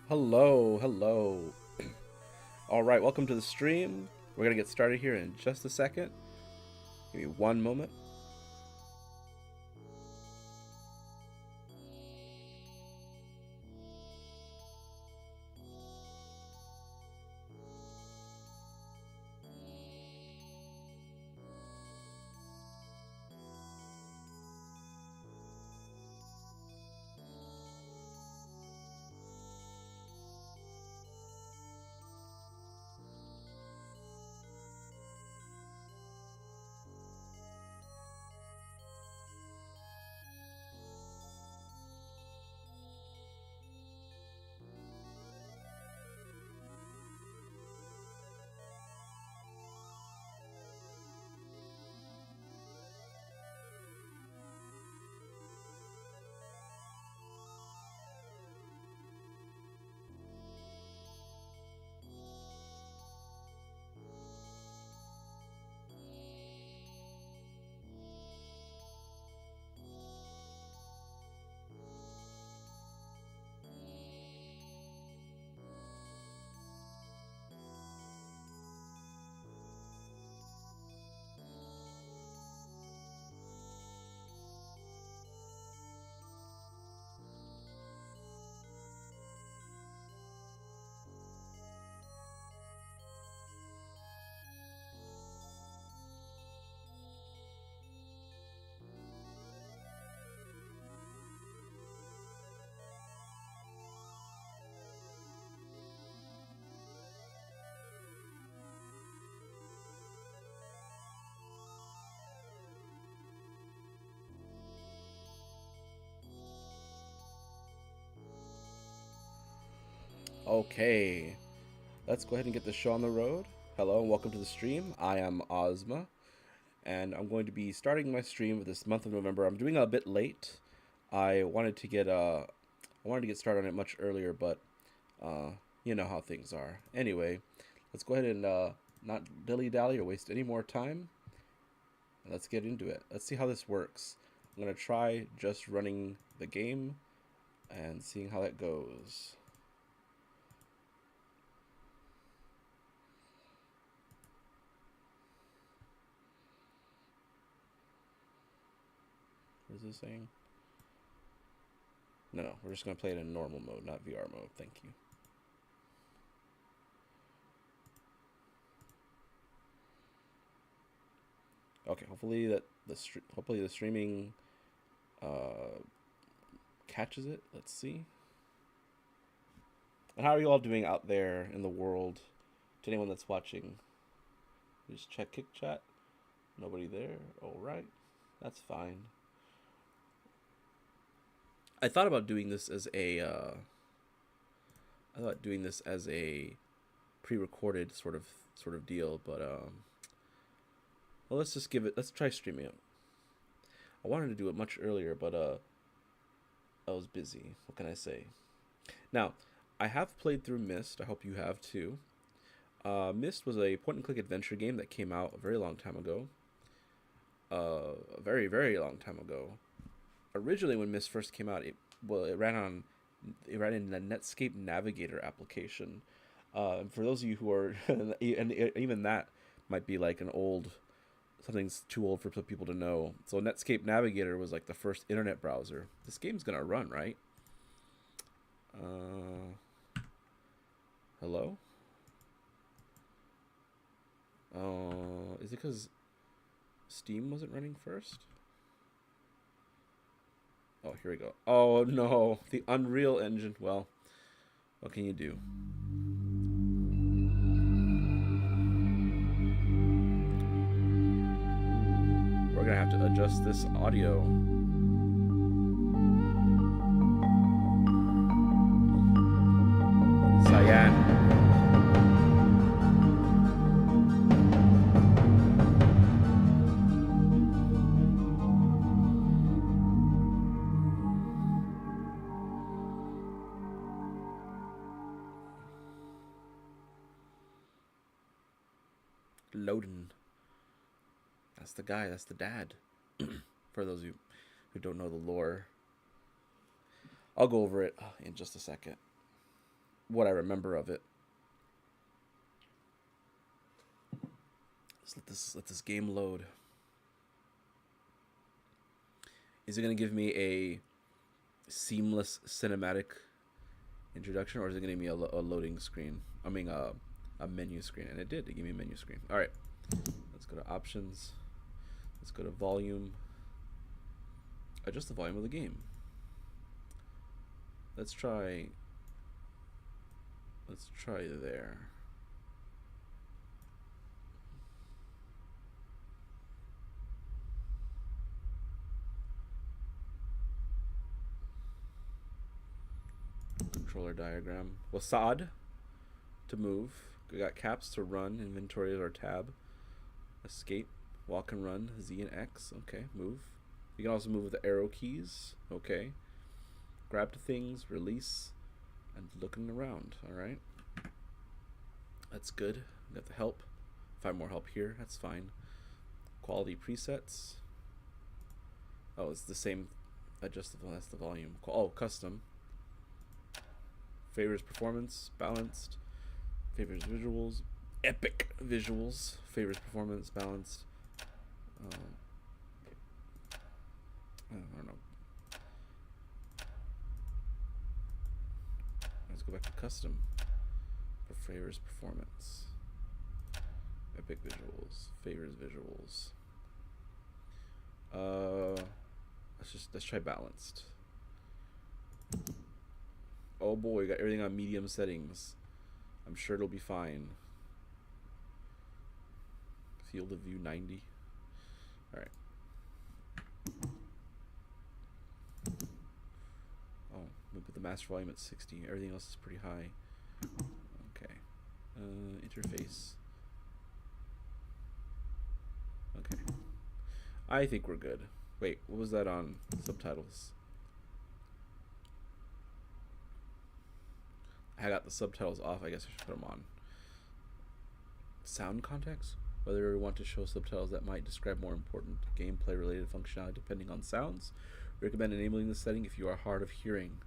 Hello, hello. All right, welcome to the stream. We're going to get started here in just a second. Give me one moment. Okay, let's go ahead and get the show on the road. Hello and welcome to the stream. I am Ozma, and I'm going to be starting my stream for this month of November. I'm doing it a bit late. I wanted to get started on it much earlier, but uh, you know how things are. Anyway, let's go ahead and not dilly dally or waste any more time. Let's get into it. Let's see how this works. I'm gonna try just running the game and seeing how that goes. What is this saying? No, we're just gonna play it in normal mode, not VR mode. Thank you. Okay, hopefully the streaming catches it. Let's see. And how are you all doing out there in the world? To anyone that's watching, just check Kick Chat. Nobody there. All right, that's fine. I thought about doing this as a. I thought doing this as a pre-recorded sort of deal, but well, let's just give it. Let's try streaming it. I wanted to do it much earlier, but I was busy. What can I say? Now, I have played through MYST. I hope you have too. MYST was a point-and-click adventure game that came out a very long time ago. A very, very long time ago. Originally, when MYST first came out, it ran in the Netscape Navigator application. And for those of you who are, and even that might be like an old, something's too old for people to know. So Netscape Navigator was like the first internet browser. This game's gonna run, right? Hello? Is it because Steam wasn't running first? Oh, here we go. Oh no, the Unreal Engine. Well, what can you do? We're gonna have to adjust this audio. Cyan. Loden. That's the guy. That's the dad. For those of you who don't know the lore, I'll go over it in just a second. what I remember of it. Let's let this game load. Is it going to give me a seamless cinematic introduction, or is it going to give me a loading screen? I mean, a menu screen. And it did. It gave me a menu screen. All right. Let's go to options. Let's go to volume. Adjust the volume of the game. Let's try there. Controller diagram. Wasad to move. We got caps to run. Inventory is our tab. Escape. Walk and run. Z and X. Okay, move. You can also move with the arrow keys. Okay. Grab to things, release, and looking around. Alright. That's good. We got the help. 5 more help here. That's fine. Quality presets. Oh, it's the same. Adjustable. That's the volume. Oh, custom. Favors performance. Balanced. Favors visuals. Epic visuals. Favors performance. Balanced. I don't know. Let's go back to custom. For favors performance. Epic visuals. Favors visuals. Let's try balanced. Oh boy, got everything on medium settings. I'm sure it'll be fine. Field of view 90. Alright. Oh, we put the master volume at 60. Everything else is pretty high. Okay. Interface. Okay. I think we're good. Wait, what was that on subtitles? I got the subtitles off. I guess I should put them on. Sound context? Whether we want to show subtitles that might describe more important gameplay related functionality depending on sounds. Recommend enabling this setting if you are hard of hearing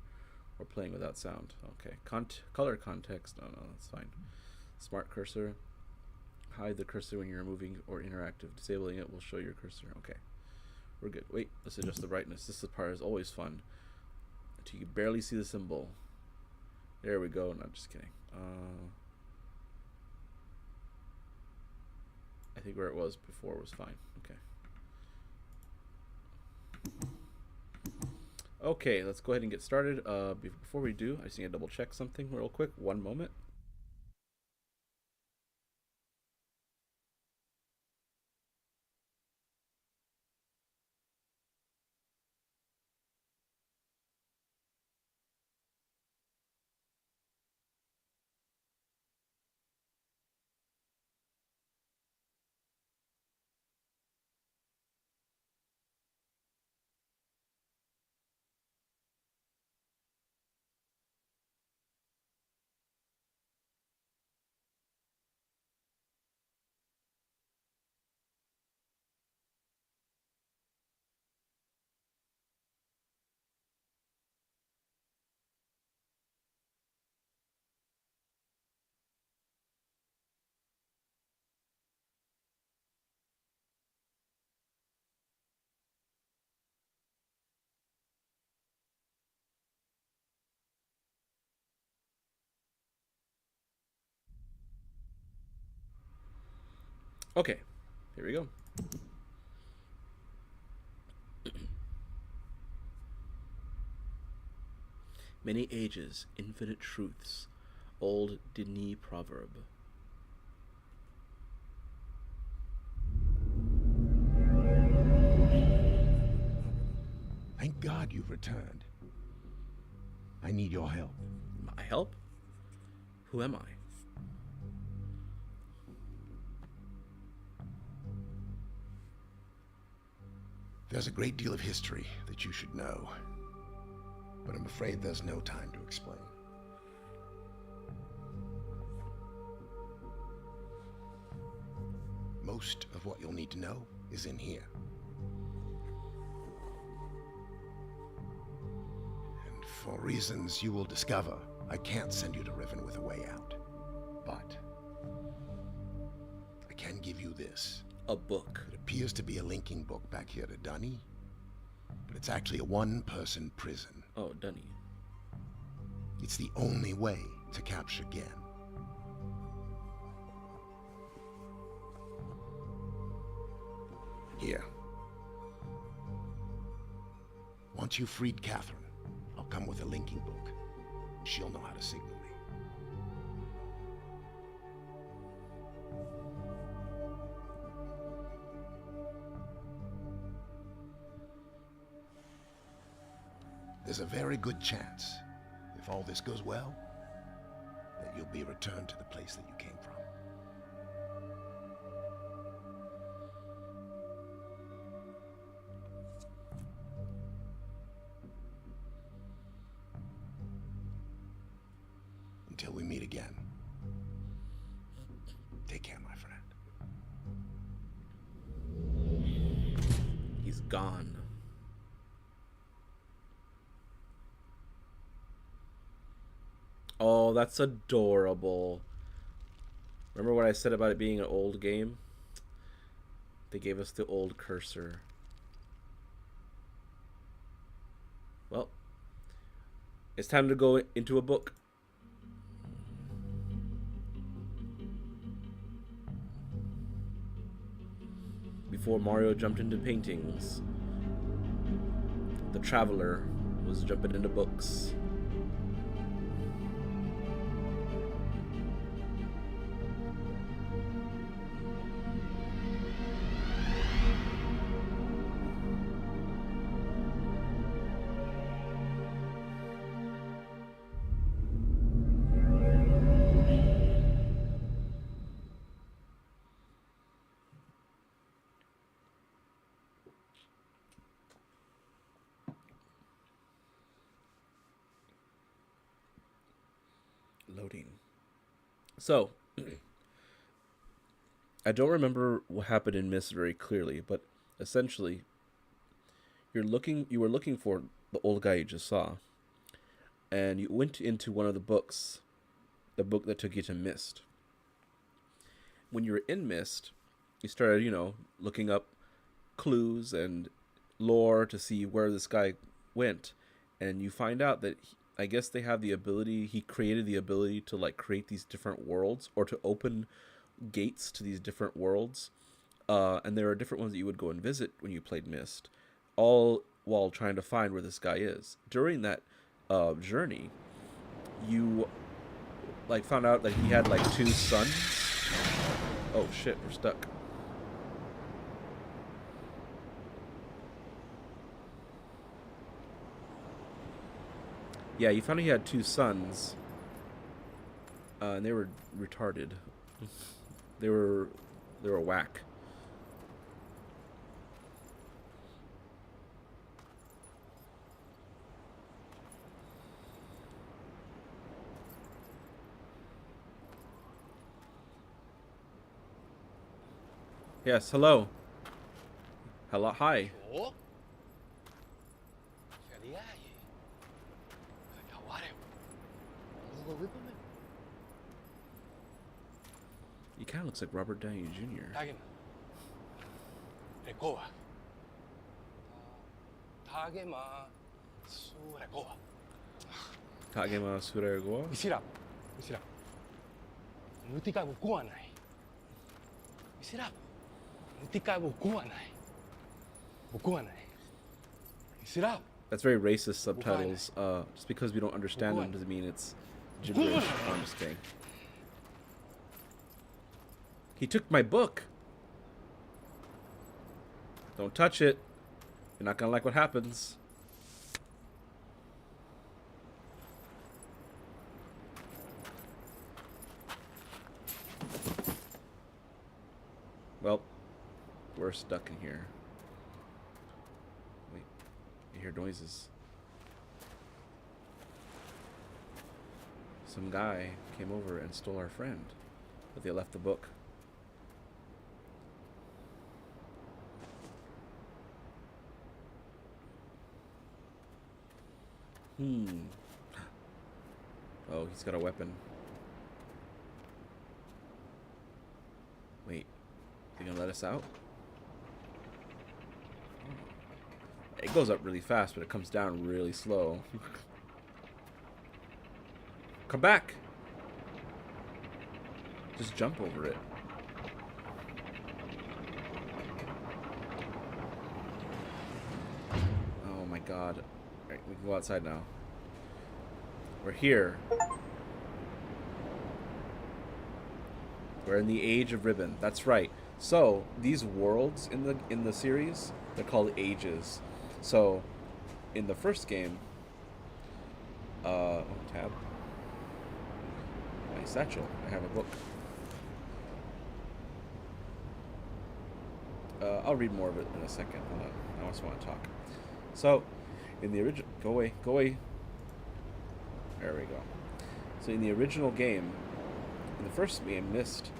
or playing without sound. Okay. Color context. No, that's fine. Smart cursor. Hide the cursor when you're moving or interactive. Disabling it will show your cursor. Okay. We're good. Wait, let's adjust the brightness. This part is always fun. Until you can barely see the symbol. There we go. No, just kidding. I think where it was before was fine. Okay. Okay, let's go ahead and get started. Before we do, I just need to double check something real quick. One moment. Okay, here we go. Many ages, infinite truths. Old Denis proverb. Thank God you've returned. I need your help. My help? Who am I? There's a great deal of history that you should know, but I'm afraid there's no time to explain. Most of what you'll need to know is in here. And for reasons you will discover I can't send you to Riven with a way out. But I can give you this. A book. It appears to be a linking book back here to Dunny, but it's actually a one-person prison. Oh, Dunny. It's the only way to capture Gen. Here. Once you've freed Catherine, I'll come with a linking book. She'll know how to signal me. There's a very good chance, if all this goes well, that you'll be returned to the place that you came from. Until we meet again, take care, my friend. He's gone. Oh, that's adorable. Remember what I said about it being an old game? They gave us the old cursor. Well, it's time to go into a book. Before Mario jumped into paintings, the traveler was jumping into books. Loading. So, I don't remember what happened in MYST very clearly, but essentially, you were looking for the old guy you just saw, and you went into one of the books, the book that took you to MYST. When you were in MYST, you started, looking up clues and lore to see where this guy went, and you find out that I guess they have the ability, he created the ability to create these different worlds or to open gates to these different worlds. And there are different ones that you would go and visit when you played MYST, all while trying to find where this guy is. During that journey, you found out that he had 2 sons. Oh shit, we're stuck. Yeah, you found out he had 2 sons, and they were retarded. They were whack. Yes, hello. Hello, hi. He kind of looks like Robert Downey Jr. Kagema Suregoa? Isirap. Mutika ko kuha nai. Isirap. Mutika ko kuha nai. Bukuha nai. Isirap. That's very racist subtitles. Just because we don't understand them doesn't mean it's gibberish. I'm just kidding. He took my book. Don't touch it. You're not gonna like what happens. Well, we're stuck in here. Wait, you hear noises. Some guy came over and stole our friend, but they left the book. Oh, he's got a weapon. Wait. Is he gonna let us out? It goes up really fast, but it comes down really slow. Come back! Just jump over it. Oh my god. Alright, we can go outside now. We're here. We're in the Age of Riven. That's right. So, these worlds in the series, they're called ages. So, in the first game, tab. My satchel. I have a book. I'll read more of it in a second. Hold on. I also want to talk. So, in the original, go away. There we go. So, in the original game, in the first game, MYST,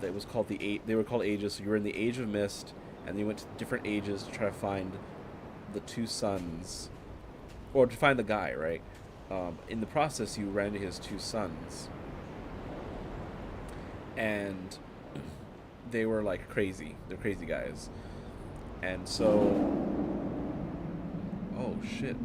that was called they were called ages. So you were in the Age of MYST, and you went to different ages to try to find the two sons, or to find the guy, right? In the process, you ran into his two sons, and they were like crazy. They're crazy guys, and so, oh shit.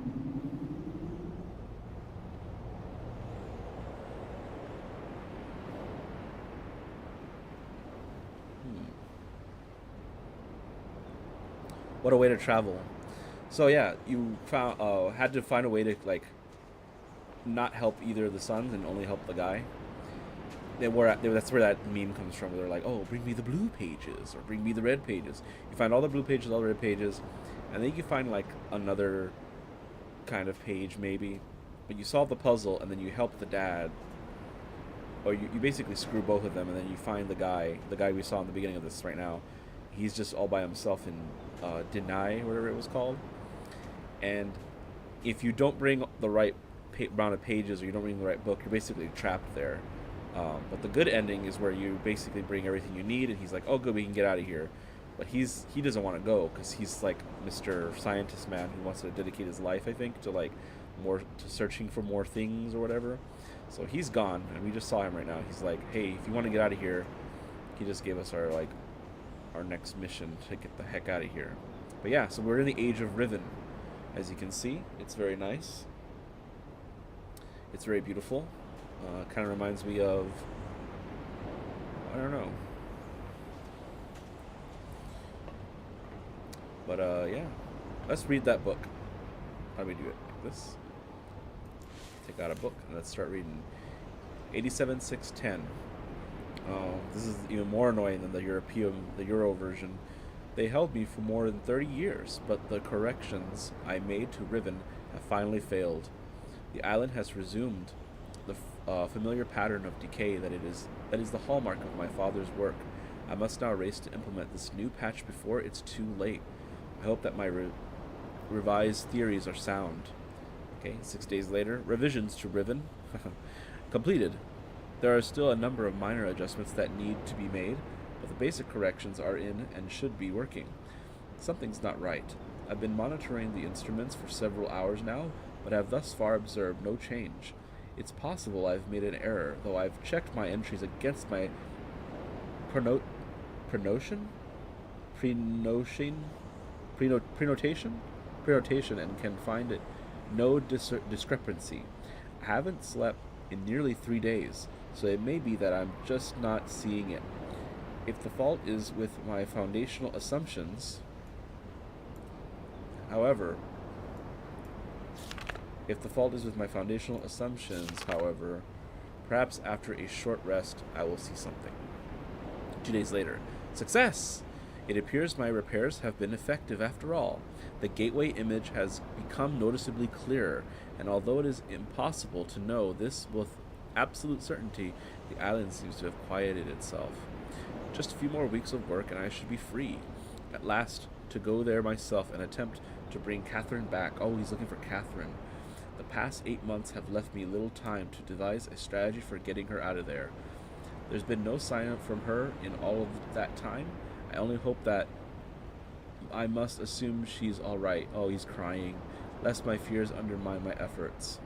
What a way to travel. So yeah, you found had to find a way to like not help either of the sons and only help the guy. That's where that meme comes from, where they're like, "Oh, bring me the blue pages," or "Bring me the red pages." You find all the blue pages, all the red pages, and then you can find like another kind of page maybe. But you solve the puzzle, and then you help the dad, or you basically screw both of them, and then you find the guy we saw in the beginning of this right now. He's just all by himself in Deny, whatever it was called. And if you don't bring the right amount of pages, or you don't bring the right book, you're basically trapped there. But the good ending is where you basically bring everything you need, and he's like, "Oh, good, we can get out of here." But he doesn't want to go, because he's like Mr. Scientist Man who wants to dedicate his life, I think, to like to searching for more things or whatever. So he's gone, and we just saw him right now. He's like, "Hey, if you want to get out of here," he just gave us our next mission to get the heck out of here. But yeah, so we're in the Age of Riven. As you can see, it's very nice. It's very beautiful. Kind of reminds me of, I don't know. But yeah, let's read that book. How do we do it? Like this. Take out a book and let's start reading. 87.610. This is even more annoying than the Euro version. They held me for more than 30 years, but the corrections I made to Riven have finally failed. The island has resumed the familiar pattern of decay that is the hallmark of my father's work. I must now race to implement this new patch before it's too late. I hope that my revised theories are sound. Okay, 6 days later, revisions to Riven completed. There are still a number of minor adjustments that need to be made, but the basic corrections are in and should be working. Something's not right. I've been monitoring the instruments for several hours now, but have thus far observed no change. It's possible I've made an error, though I've checked my entries against my prenotation and can find it no discrepancy. I haven't slept in nearly 3 days, so it may be that I'm just not seeing it. If the fault is with my foundational assumptions, however, perhaps after a short rest, I will see something. 2 days later. Success! It appears my repairs have been effective after all. The gateway image has become noticeably clearer, and although it is impossible to know this with absolute certainty, the island seems to have quieted itself. Just a few more weeks of work and I should be free, at last, to go there myself and attempt to bring Catherine back. Oh, he's looking for Catherine. The past 8 months have left me little time to devise a strategy for getting her out of there. There's been no sign from her in all of that time. I only hope that I must assume she's alright. Oh, he's crying. Lest my fears undermine my efforts.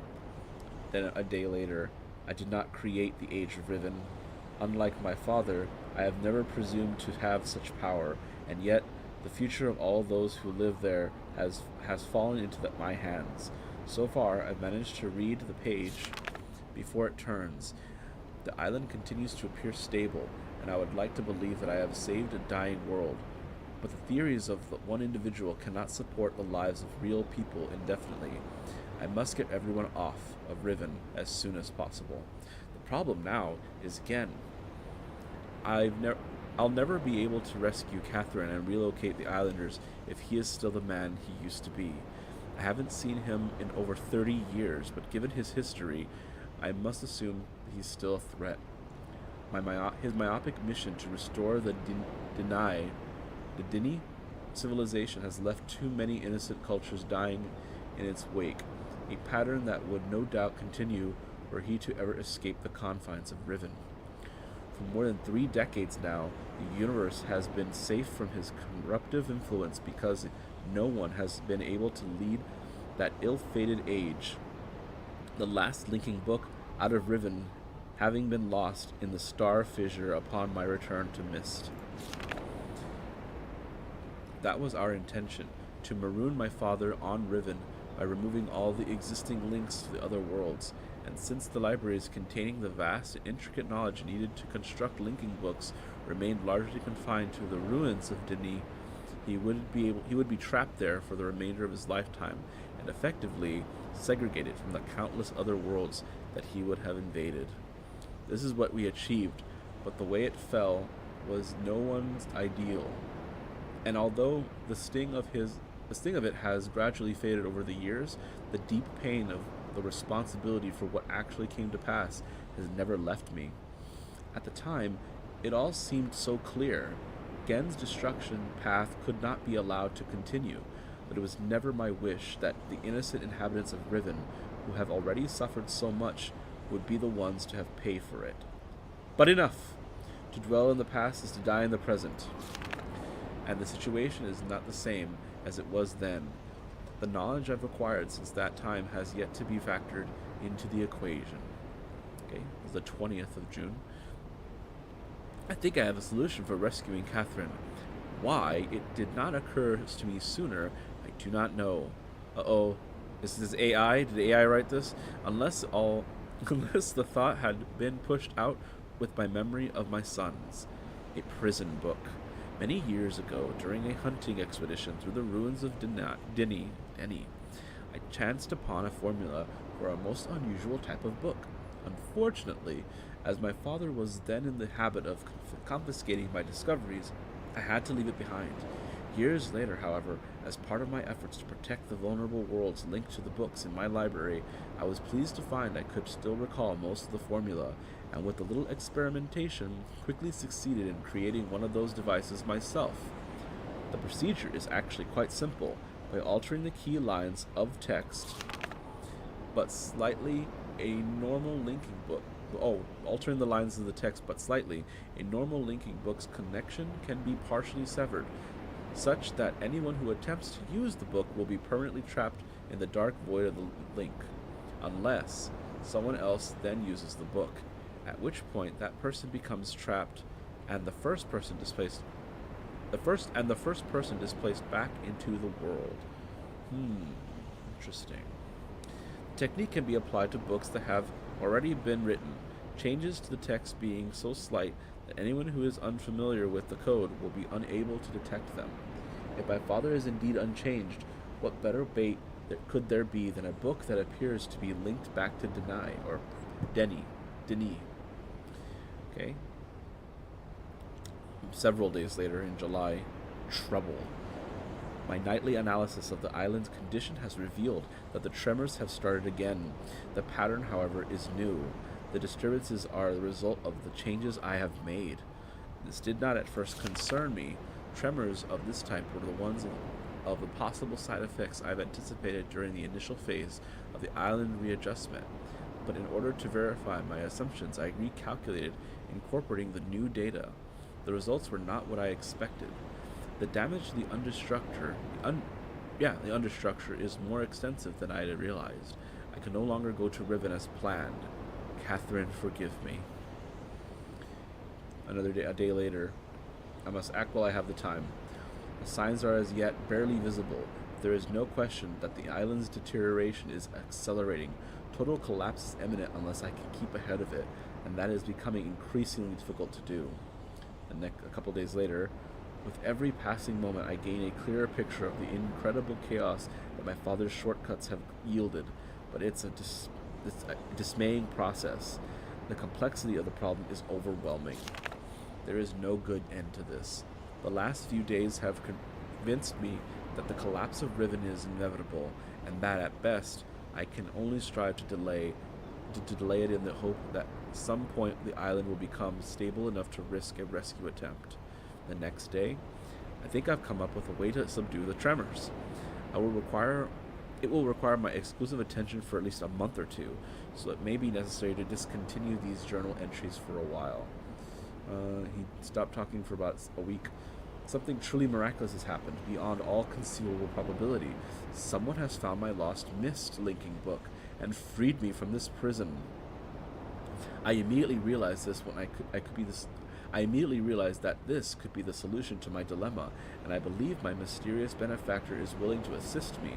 Then a day later, I did not create the age of Riven. Unlike my father, I have never presumed to have such power, and yet the future of all those who live there has fallen into my hands. So far, I've managed to read the page before it turns. The island continues to appear stable, and I would like to believe that I have saved a dying world. But the theories of one individual cannot support the lives of real people indefinitely. I must get everyone off of Riven as soon as possible. The problem now is Gen. I'll never be able to rescue Catherine and relocate the islanders if he is still the man he used to be. I haven't seen him in over 30 years, but given his history, I must assume he's still a threat. His myopic mission to restore the Dini civilization has left too many innocent cultures dying in its wake, a pattern that would no doubt continue were he to ever escape the confines of Riven. For more than 3 decades now, the universe has been safe from his corruptive influence because no one has been able to lead that ill-fated age. The last linking book out of Riven having been lost in the star fissure upon my return to MYST. That was our intention, to maroon my father on Riven by removing all the existing links to the other worlds, and since the libraries containing the vast and intricate knowledge needed to construct linking books remained largely confined to the ruins of Dini, he would be trapped there for the remainder of his lifetime, and effectively segregated from the countless other worlds that he would have invaded. This is what we achieved, but the way it fell was no one's ideal. And although the sting of it has gradually faded over the years, the deep pain of the responsibility for what actually came to pass has never left me. At the time, it all seemed so clear. Gen's destruction path could not be allowed to continue, but it was never my wish that the innocent inhabitants of Riven, who have already suffered so much, would be the ones to have paid for it. But enough! To dwell in the past is to die in the present. And the situation is not the same as it was then. The knowledge I've acquired since that time has yet to be factored into the equation. Okay, it was the 20th of June. I think I have a solution for rescuing Catherine. Why it did not occur to me sooner, I do not know. Uh-oh. Is this AI? Did AI write this? Unless the thought had been pushed out with my memory of my sons. A prison book. Many years ago, during a hunting expedition through the ruins of Dini, I chanced upon a formula for a most unusual type of book. Unfortunately, as my father was then in the habit of confiscating my discoveries, I had to leave it behind. Years later, however, as part of my efforts to protect the vulnerable worlds linked to the books in my library, I was pleased to find I could still recall most of the formula, and with a little experimentation, quickly succeeded in creating one of those devices myself. The procedure is actually quite simple. By altering the key lines of text, but slightly, a normal linking book. Altering the lines of the text but slightly, a normal linking book's connection can be partially severed, such that anyone who attempts to use the book will be permanently trapped in the dark void of the link, unless someone else then uses the book, at which point that person becomes trapped and the first person displaced back into the world. Interesting. The technique can be applied to books that have already been written, changes to the text being so slight that anyone who is unfamiliar with the code will be unable to detect them. If my father is indeed unchanged, what better bait could there be than a book that appears to be linked back to Dini. Okay. Several days later, in July, trouble. My nightly analysis of the island's condition has revealed that the tremors have started again. The pattern, however, is new. The disturbances are the result of the changes I have made. This did not at first concern me. Tremors of this type were the ones of the possible side effects I've anticipated during the initial phase of the island readjustment. But in order to verify my assumptions, I recalculated, incorporating the new data. The results were not what I expected. The damage to the understructure is more extensive than I had realized. I can no longer go to Riven as planned. Catherine, forgive me. A day later. I must act while I have the time. The signs are as yet barely visible. There is no question that the island's deterioration is accelerating. Total collapse is imminent unless I can keep ahead of it, and that is becoming increasingly difficult to do. A couple days later, with every passing moment, I gain a clearer picture of the incredible chaos that my father's shortcuts have yielded, but it's a dismaying process. The complexity of the problem is overwhelming. There is no good end to this. The last few days have convinced me that the collapse of Riven is inevitable, and that at best I can only strive to delay it in the hope that at some point the island will become stable enough to risk a rescue attempt. The next day, I think I've come up with a way to subdue the tremors. It will require my exclusive attention for at least a month or two, so it may be necessary to discontinue these journal entries for a while. He stopped talking for about a week. Something truly miraculous has happened, beyond all conceivable probability. Someone has found my lost MYST linking book and freed me from this prison. I immediately realized that this could be the solution to my dilemma, and I believe my mysterious benefactor is willing to assist me.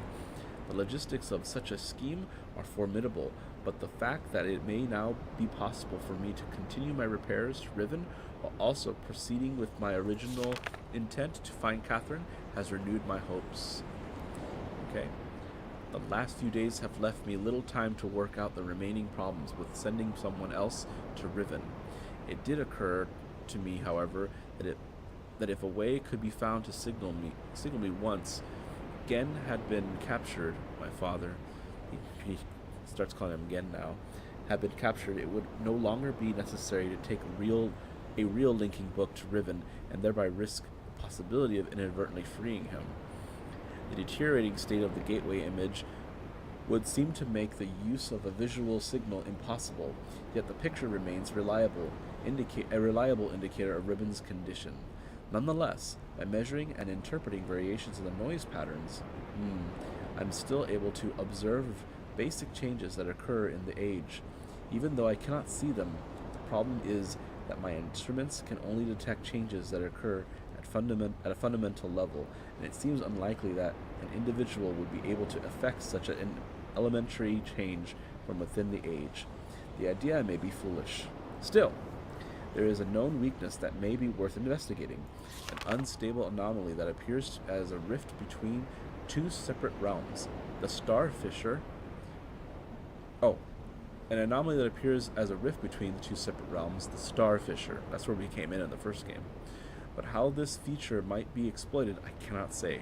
The logistics of such a scheme are formidable, but the fact that it may now be possible for me to continue my repairs to Riven while also proceeding with my original intent to find Catherine has renewed my hopes. Okay. The last few days have left me little time to work out the remaining problems with sending someone else to Riven. It did occur to me, however, that if a way could be found to signal me once Gen had been captured, my father, he starts calling him Gen now, had been captured, it would no longer be necessary to take a real linking book to Riven and thereby risk the possibility of inadvertently freeing him. The deteriorating state of the gateway image would seem to make the use of a visual signal impossible, yet the picture remains a reliable indicator of Riven's condition. Nonetheless, by measuring and interpreting variations in the noise patterns, I'm still able to observe basic changes that occur in the age. Even though I cannot see them, the problem is that my instruments can only detect changes that occur at a fundamental level, and it seems unlikely that an individual would be able to effect such an elementary change from within the age. The idea may be foolish. Still, there is a known weakness that may be worth investigating, an unstable anomaly that appears as a rift between two separate realms. The star fissure. An anomaly that appears as a rift between the two separate realms, the star fissure. That's where we came in the first game. But how this feature might be exploited, I cannot say.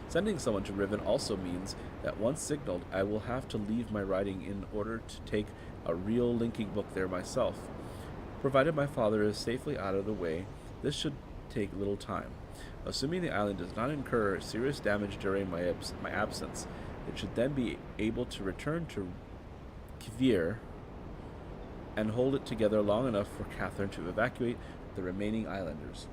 Sending someone to Riven also means that once signaled, I will have to leave my writing in order to take a real linking book there myself. Provided my father is safely out of the way, this should take little time. Assuming the island does not incur serious damage during my absence, it should then be able to return to Kvir and hold it together long enough for Catherine to evacuate the remaining islanders.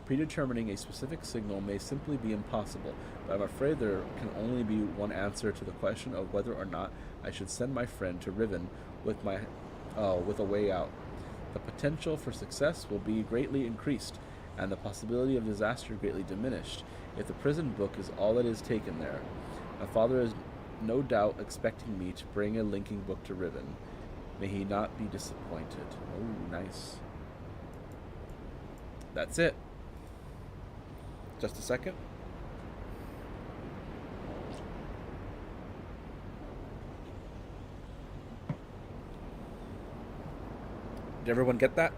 Predetermining a specific signal may simply be impossible, but I'm afraid there can only be one answer to the question of whether or not I should send my friend to Riven with a way out. The potential for success will be greatly increased, and the possibility of disaster greatly diminished, if the prison book is all that is taken there. My father is no doubt expecting me to bring a linking book to Riven. May he not be disappointed. Oh, nice. That's it. Just a second. Did everyone get that?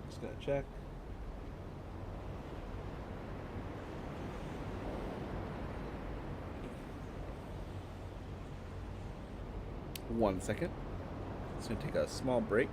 Just gonna check. One second. It's gonna take a small break.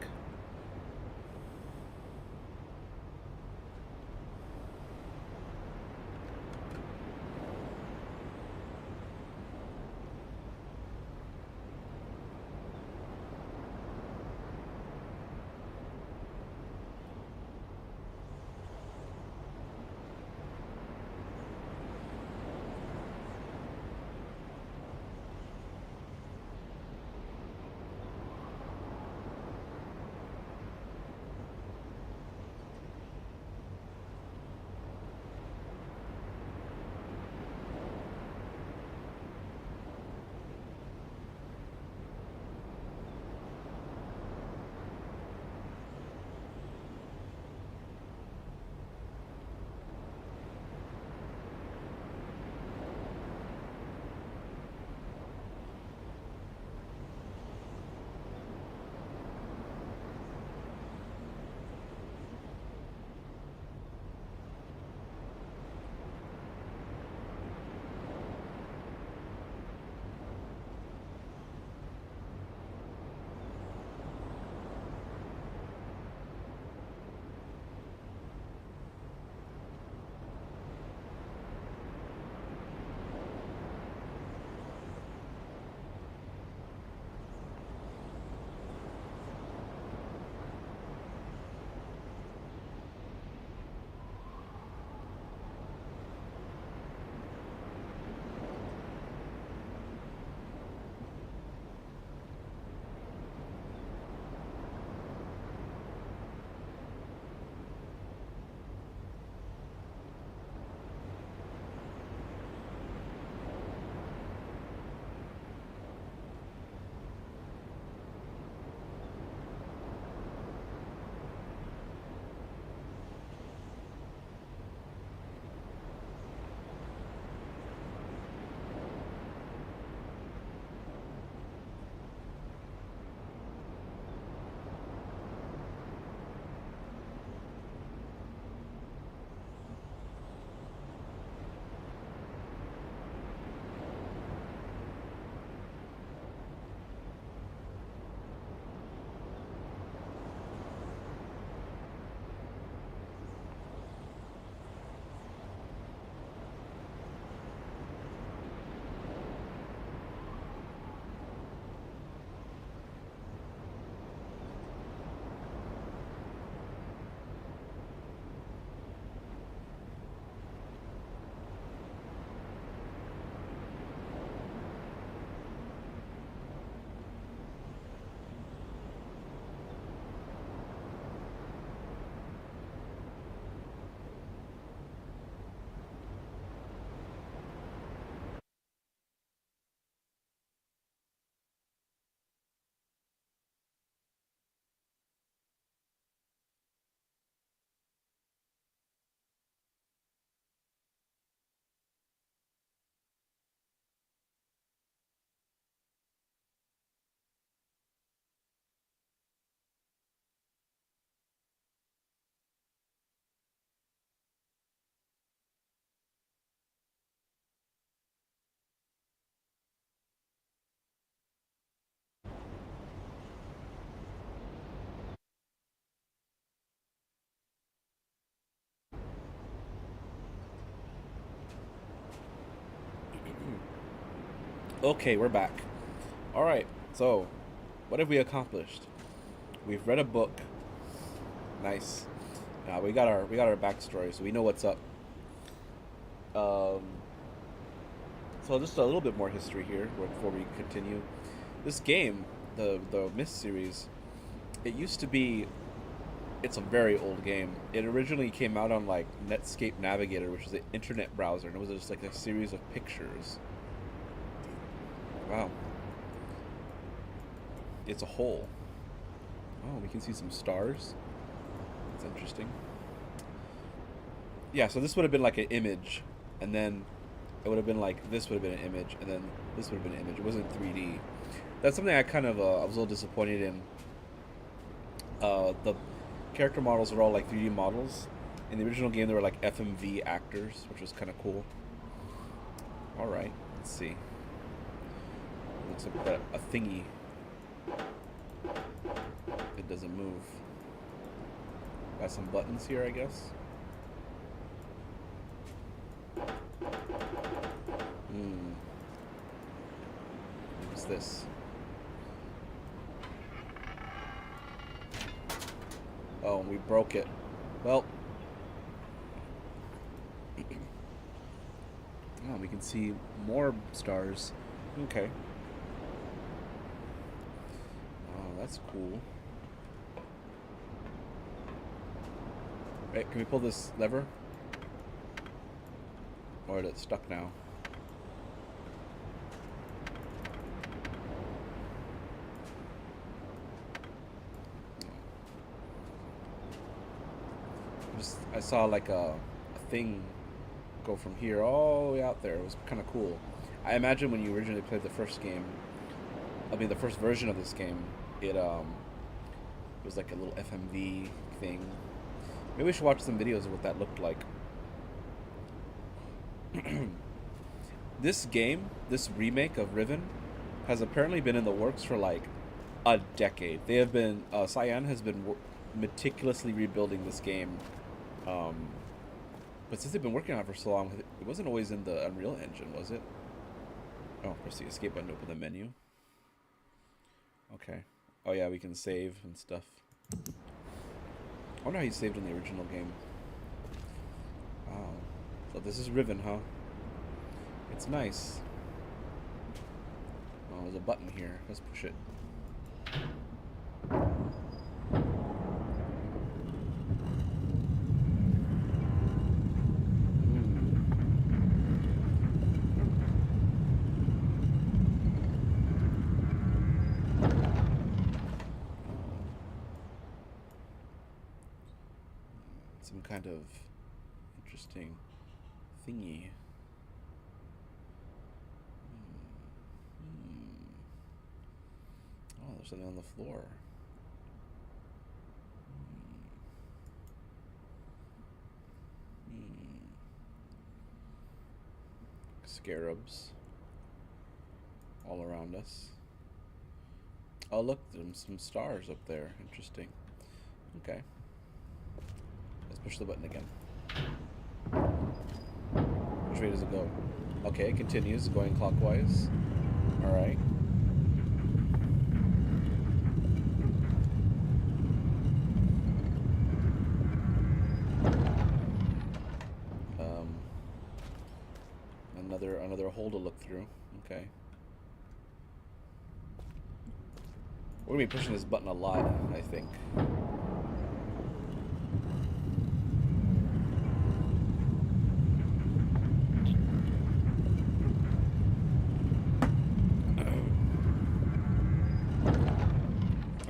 Okay, we're back. All right. So, what have we accomplished? We've read a book. Nice. We got our backstory, so we know what's up. Um, so just a little bit more history here before we continue. This game, the MYST series, it used to be. It's a very old game. It originally came out on like Netscape Navigator, which is an internet browser, and it was just like a series of pictures. Wow. It's a hole. Oh, we can see some stars. That's interesting. Yeah, so this would have been like an image, and then it would have been like this would have been an image, and then this would have been an image. It wasn't 3D. That's something I kind of I was a little disappointed in. The character models were all like 3D models. In the original game, they were like FMV actors, which was kind of cool. All right, let's see. Looks like a thingy. It doesn't move. Got some buttons here, I guess. What's this? Oh, we broke it. Well. Oh, we can see more stars. Okay. Oh, that's cool. Right, can we pull this lever? Or is it stuck now? I saw like a thing go from here all the way out there. It was kind of cool. I imagine when you originally played the first game, the first version of this game, it was like a little FMV thing. Maybe we should watch some videos of what that looked like. This game, this remake of Riven, has apparently been in the works for like a decade. They have been, Cyan has been meticulously rebuilding this game. But since they've been working on it for so long, it wasn't always in the Unreal Engine, was it? Oh, press the escape button to open the menu. Okay. Oh yeah, we can save and stuff. I wonder how you saved in the original game. Wow. So this is Riven, huh? It's nice. Oh, there's a button here. Let's push it. Some kind of interesting thingy. Oh, there's something on the floor. Scarabs all around us. Oh, look, there's some stars up there. Interesting. Okay. Let's push the button again. Which way does it go? Okay, it continues going clockwise. Alright. Another hole to look through. Okay. We're gonna be pushing this button a lot, I think.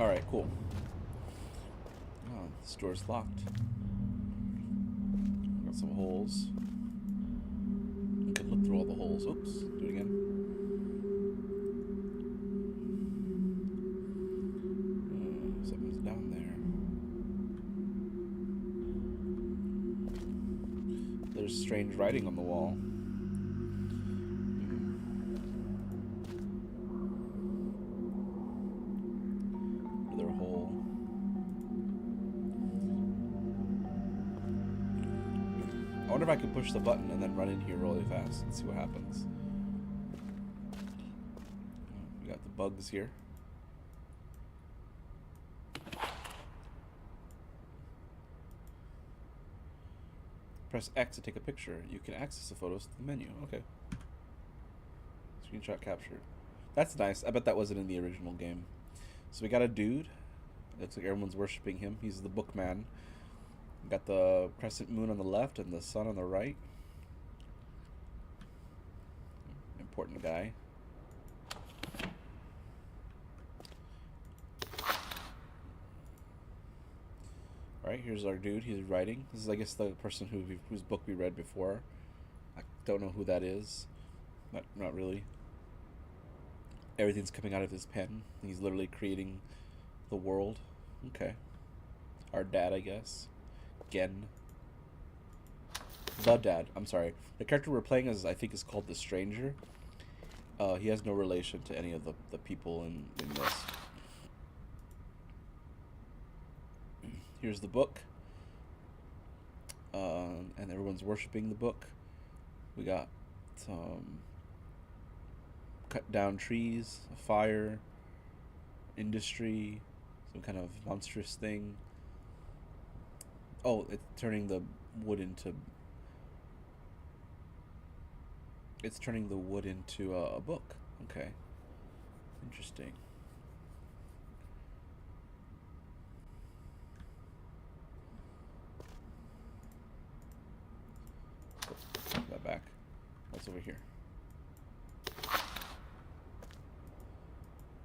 Alright, cool. Oh, this door's locked. Got some holes. You can look through all the holes. Oops, do it again. Something's down there. There's strange writing on the wall. Another hole. I wonder if I can push the button and then run in here really fast and see what happens. We got the bugs here. Press X to take a picture. You can access the photos to the menu. Okay. Screenshot capture. That's nice. I bet that wasn't in the original game. So we got a dude. Looks like everyone's worshiping him. He's the bookman. We got the crescent moon on the left and the sun on the right. Important guy. Alright, here's our dude. He's writing. This is, I guess, the person whose book we read before. I don't know who that is. Not really. Everything's coming out of his pen. He's literally creating the world. Okay. Our dad, I guess. Gen. The dad. I'm sorry. The character we're playing as, I think, is called the Stranger. He has no relation to any of the people in this. Here's the book. And everyone's worshiping the book. We got some cut down trees, a fire, industry, some kind of monstrous thing. Oh, it's turning the wood into... It's turning the wood into a book. Okay. Interesting. Put that back. What's over here?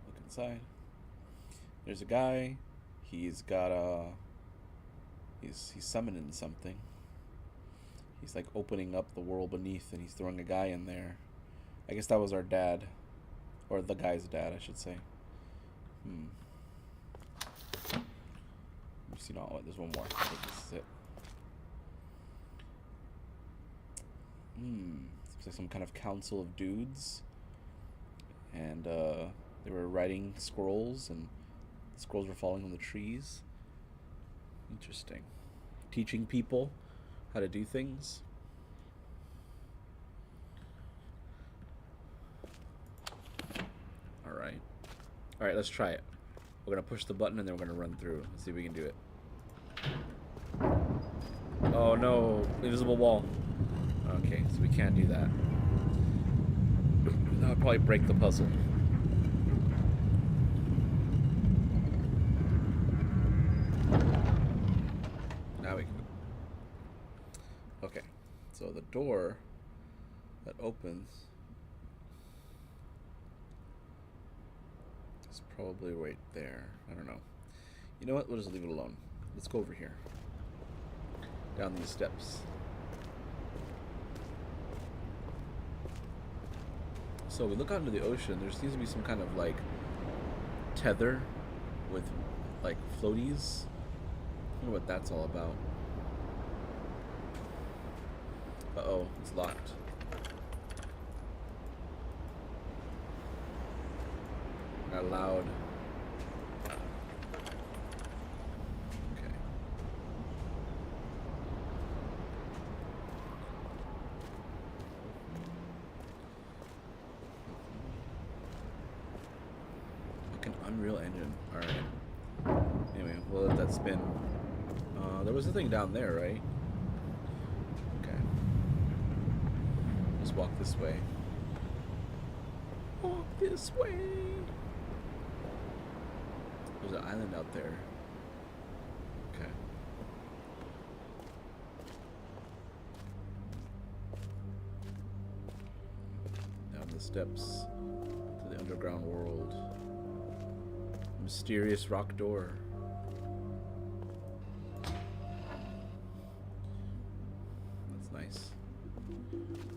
Look inside. There's a guy. He's got a... He's summoning something. He's like opening up the world beneath and he's throwing a guy in there. I guess that was our dad. Or the guy's dad, I should say. You've seen all of it. There's one more. I think this is it. Looks like some kind of council of dudes. And they were writing scrolls and the scrolls were falling on the trees. Interesting. Teaching people how to do things. Alright. Alright, let's try it. We're going to push the button and then we're going to run through. Let's see if we can do it. Oh no, invisible wall. Okay, so we can't do that. That would probably break the puzzle. Now we can. Okay, so the door that opens is probably right there. I don't know. You know what? We'll just leave it alone. Let's go over here. Down these steps. So we look out into the ocean. There seems to be some kind of like tether with like floaties. I wonder what that's all about. Uh-oh, it's locked. Not allowed. Okay. Like an Unreal Engine. Alright. Anyway, we'll let that spin. There was a thing down there, right? Okay. Just walk this way. Walk this way. There's an island out there. Okay. Down the steps to the underground world. Mysterious rock door. That's nice.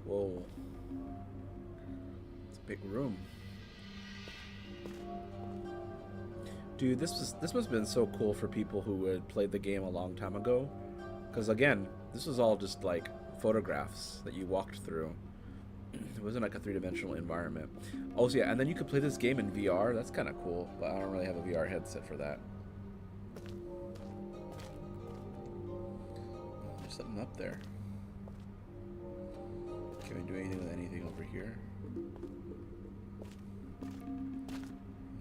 Whoa. It's a big room. Dude, this must have been so cool for people who had played the game a long time ago. Because again, this was all just like photographs that you walked through. It wasn't like a three-dimensional environment. Oh, so yeah, and then you could play this game in VR. That's kind of cool, but I don't really have a VR headset for that. There's something up there. Can we do anything with anything over here?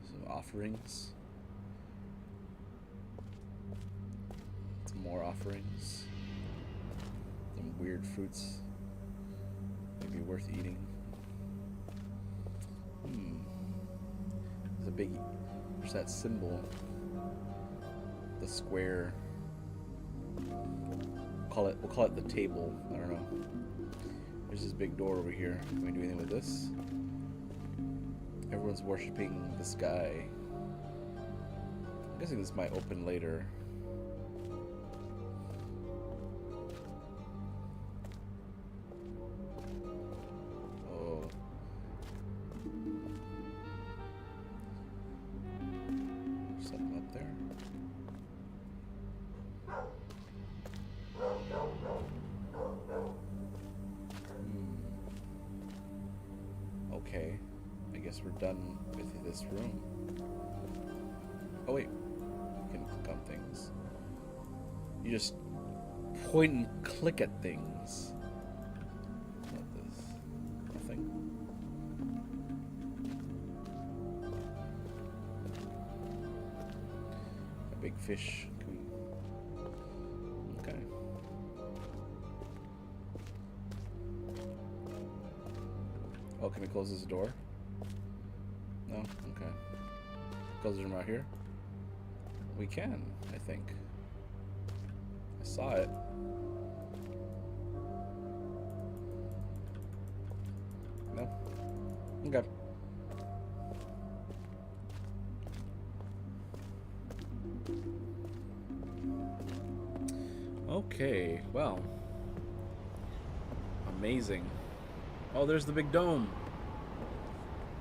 Some offerings. Some more offerings. Some weird fruits. Maybe worth eating. There's a big... There's that symbol. The square. We'll call it the table. I don't know. There's this big door over here. Can we do anything with this? Everyone's worshipping the sky. I'm guessing this might open later. Oh. Something up there. Okay. I guess we're done with this room. Oh wait, you can click on things. You just point and click at things. What this? Nothing. A big fish. Okay. Oh, can we close this door? No? Okay. Close the room out here? We can, I think. I saw it. No? Okay. Okay, well. Amazing. Oh, there's the big dome.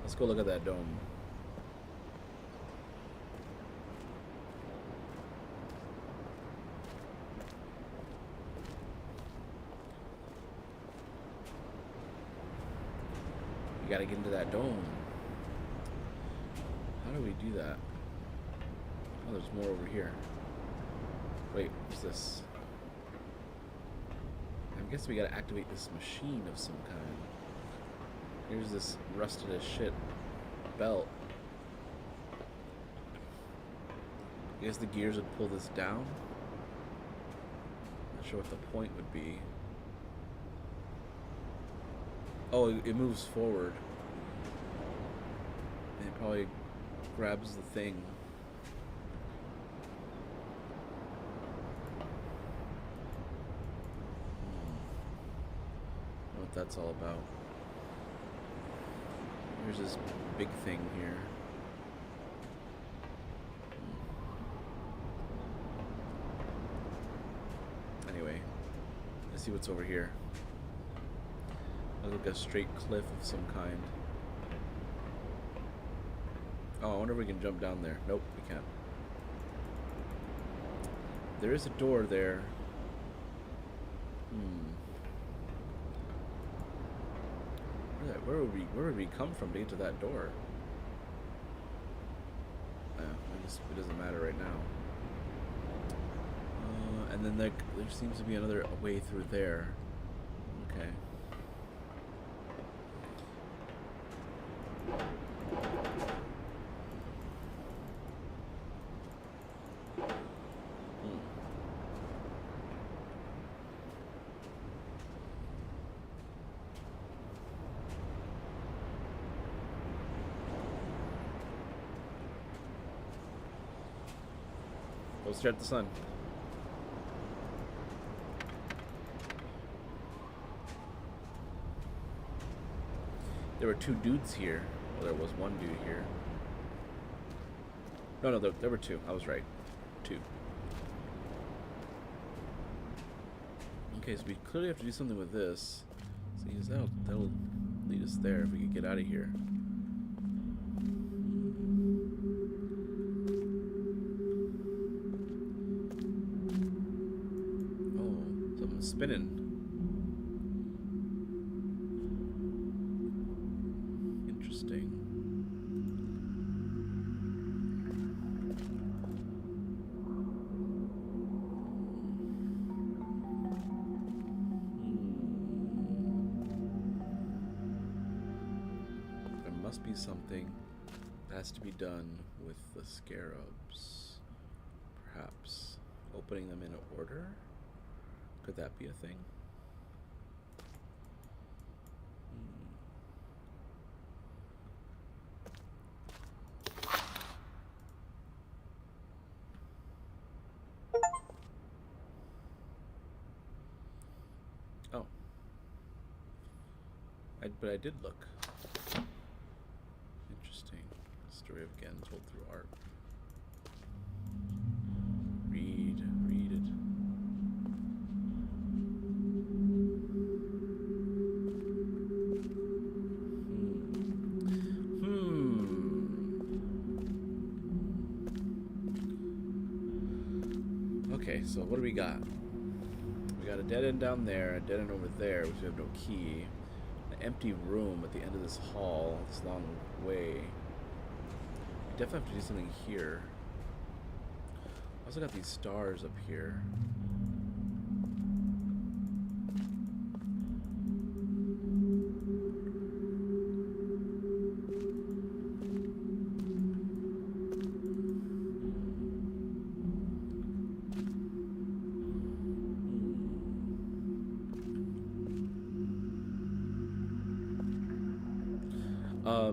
Let's go look at that dome. We gotta get into that dome. How do we do that? Oh, there's more over here. Wait, what's this? I guess we gotta activate this machine of some kind. Here's this rusted as shit belt. I guess the gears would pull this down. Not sure what the point would be. Oh, it moves forward. And it probably grabs the thing. I don't know what that's all about. Here's this big thing here. Anyway, let's see what's over here. Looks like a straight cliff of some kind. Oh, I wonder if we can jump down there. Nope, we can't. There is a door there. Where would we come from to get to that door? I guess it doesn't matter right now. And then there seems to be another way through there. Okay. Go stare at the sun. There were two dudes here. Well, there was one dude here. No, there were two. I was right. Two. Okay, so we clearly have to do something with this. So that'll lead us there if we could get out of here. Oh, something's spinning. Interesting. There must be something has to be done with the scarabs. Perhaps opening them in order? Could that be a thing? Oh. But I did look. Interesting. Story of again told through art. Read it. Okay, so what do we got? We got a dead end down there, a dead end over there, which we have no key. An empty room at the end of this hall, this long way. We definitely have to do something here. Also got these stars up here.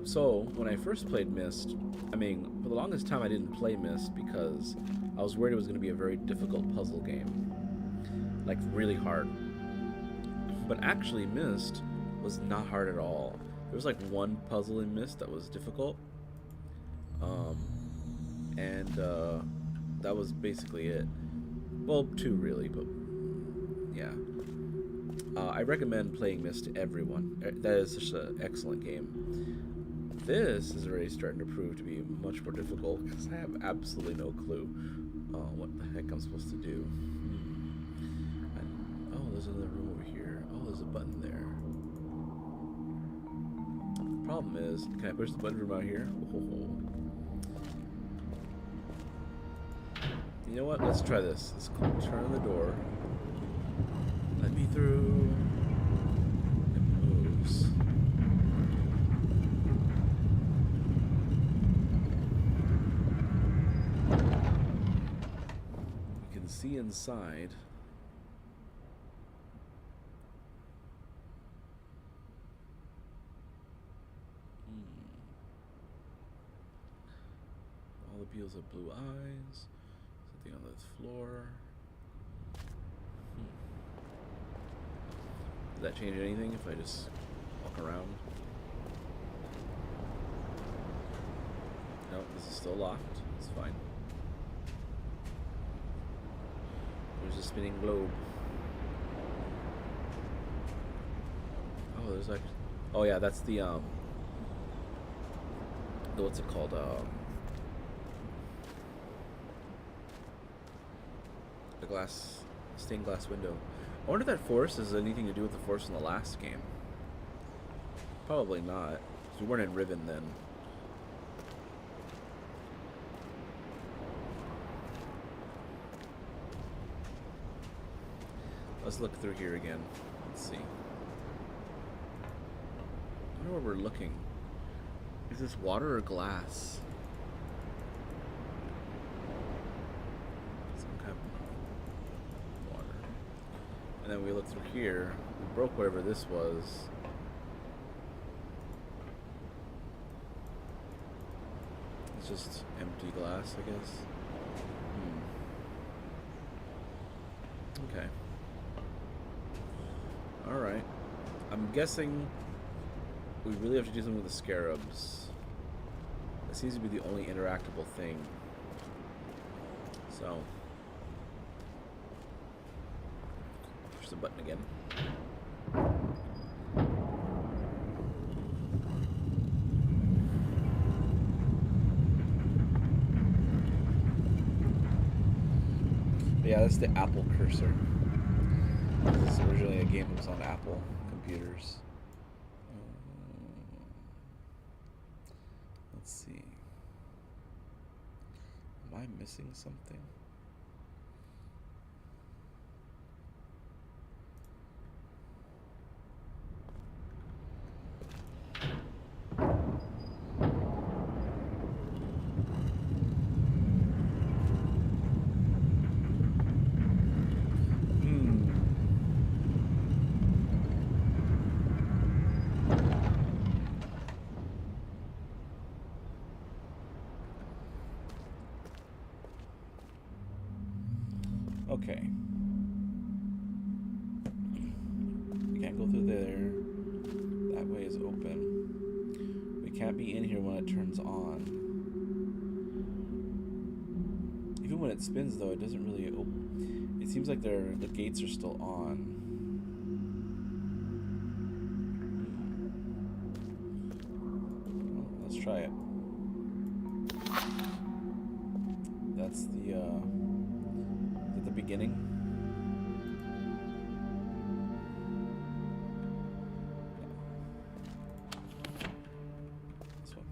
So when I first played Myst, I mean, for the longest time I didn't play Myst because I was worried it was going to be a very difficult puzzle game. Like, really hard. But actually, Myst was not hard at all. There was like one puzzle in Myst that was difficult. That was basically it. Well, two really, but yeah. I recommend playing Myst to everyone. That is such an excellent game. This is already starting to prove to be much more difficult because I have absolutely no clue what the heck I'm supposed to do. Oh, there's another room over here. Oh, there's a button there. The problem is, can I push the button from out here? Oh. You know what? Let's try this. Let's turn the door. Let me through. It moves. We can see inside. All the beetles have blue eyes. Something on the floor. Does that change anything if I just walk around? No, this is still locked. It's fine. There's a spinning globe. Oh, there's like... Oh yeah, that's the what's it called? The stained glass window. I wonder if that force has anything to do with the force in the last game. Probably not, because we weren't in Riven then. Let's look through here again. Let's see. I wonder where we're looking. Is this water or glass? Some kind of water. And then we look through here. We broke whatever this was. It's just empty glass, I guess. Okay. Alright. I'm guessing we really have to do something with the scarabs. That seems to be the only interactable thing. So. Push the button again. But yeah, that's the Apple cursor. This is originally a game that was on Apple computers. Let's see. Am I missing something? Okay. We can't go through there. That way is open. We can't be in here when it turns on. Even when it spins, though, it doesn't really open. It seems like the gates are still on. Well, let's try it. That's the is it the beginning? This one.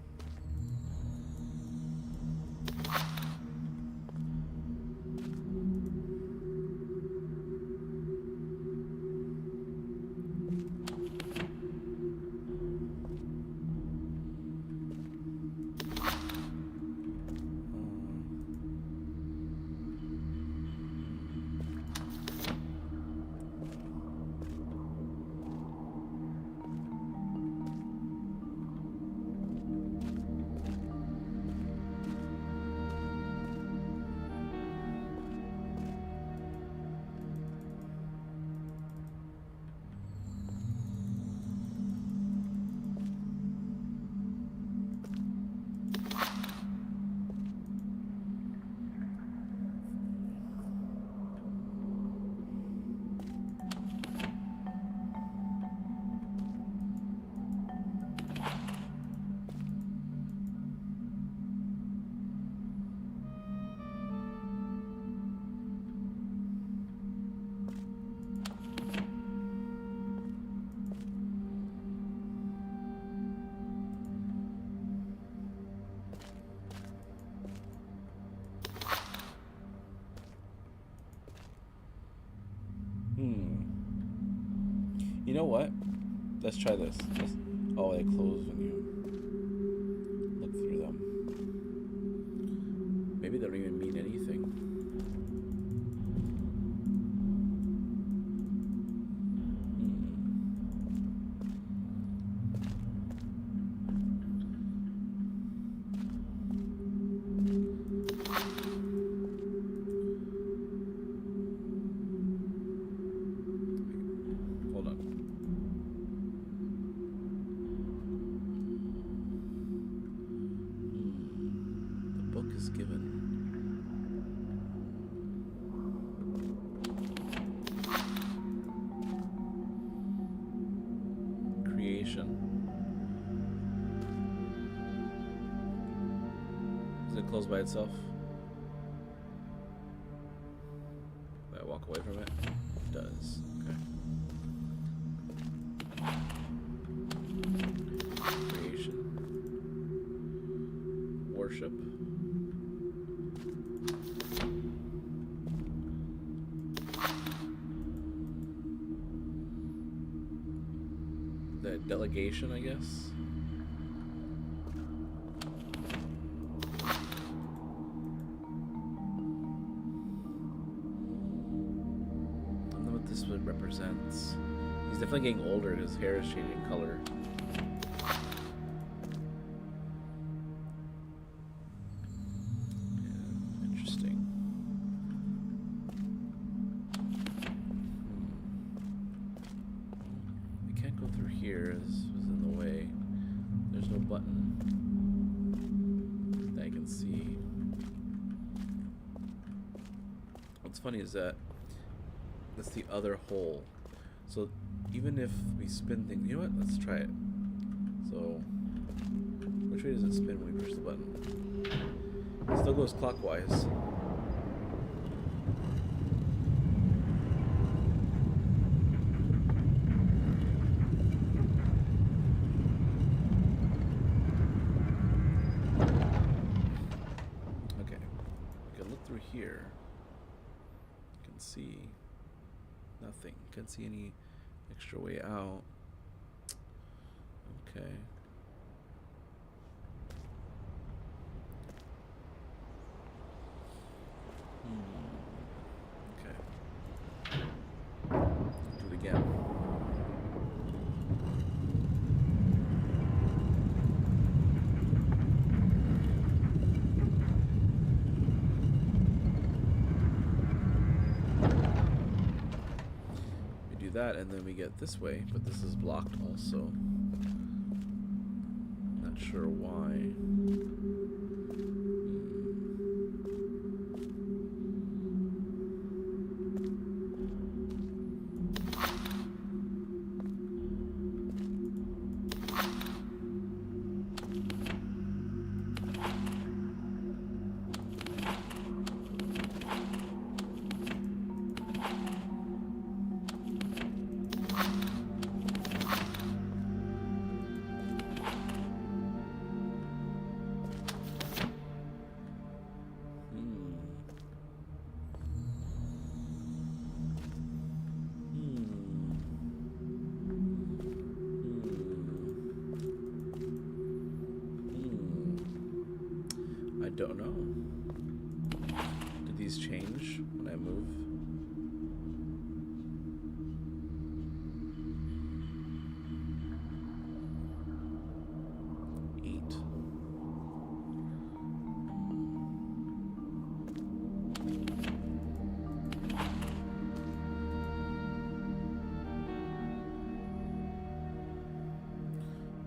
You know what? Let's try this. Oh, they close when you look through them. Maybe they don't even mean anything. Does it close by itself? Do I walk away from it? It does. Okay. Creation. Worship. That delegation, I guess. Represents. He's definitely getting older. His hair is changing color. Yeah, interesting. We can't go through here. This was in the way. There's no button that I can see. What's funny is that that's the other hole. So even if we spin things, you know what? Let's try it. So which way does it spin when we push the button? It still goes clockwise. Okay. We can look through here. You can see nothing. Can't see any extra way out. Okay. Okay. Do it again. that, and then we get this way, but this is blocked also. Not sure why. I don't know. Did these change when I move?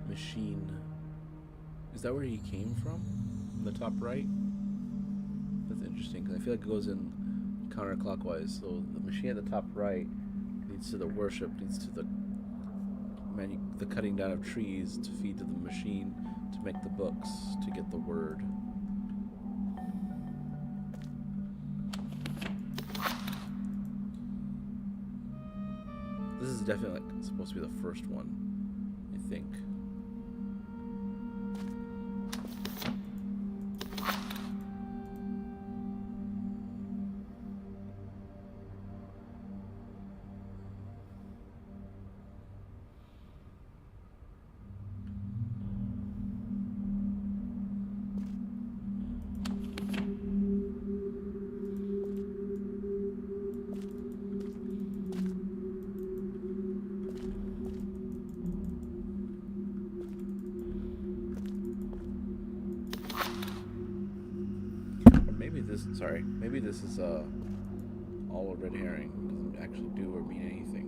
Machine. Is that where he came from? In the top right? That's interesting because I feel like it goes in counterclockwise. So the machine at the top right leads to the worship, leads to the cutting down of trees to feed to the machine, to make the books, to get the word. This is definitely like supposed to be the first one, I think. Sorry, maybe this is all a red herring. Doesn't actually do or mean anything.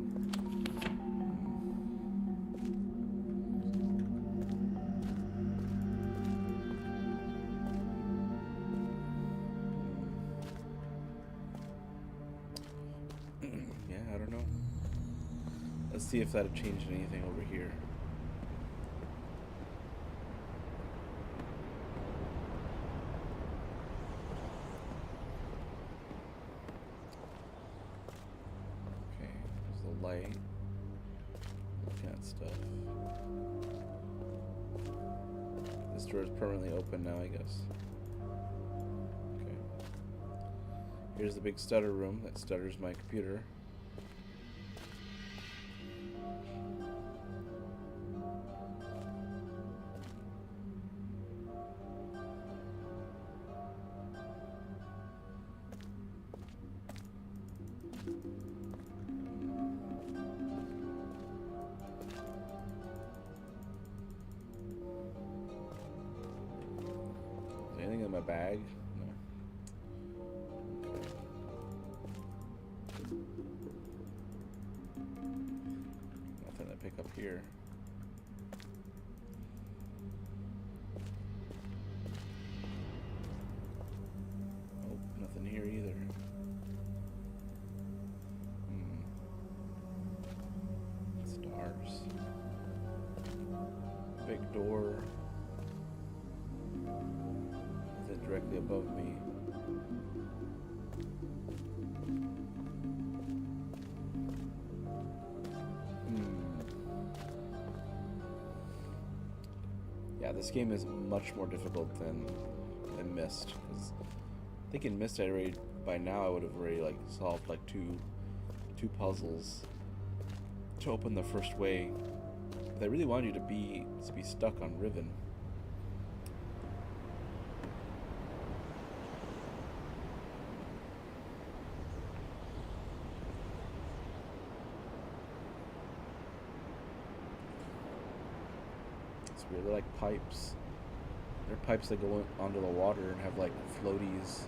Yeah, I don't know. Let's see if that changed anything over here. Light. Looking at stuff. This door is permanently open now, I guess. Okay. Here's the big stutter room that stutters my computer. Anything in my bag? No. Okay. Nothing to pick up here. Oh, nothing here either. Stars. Big door. Directly above me. Yeah, this game is much more difficult than MYST. Because I think in MYST, by now I would have already like solved like two puzzles to open the first way. But they really wanted you to be stuck on Riven. They're like pipes. They're pipes that go onto the water and have like floaties.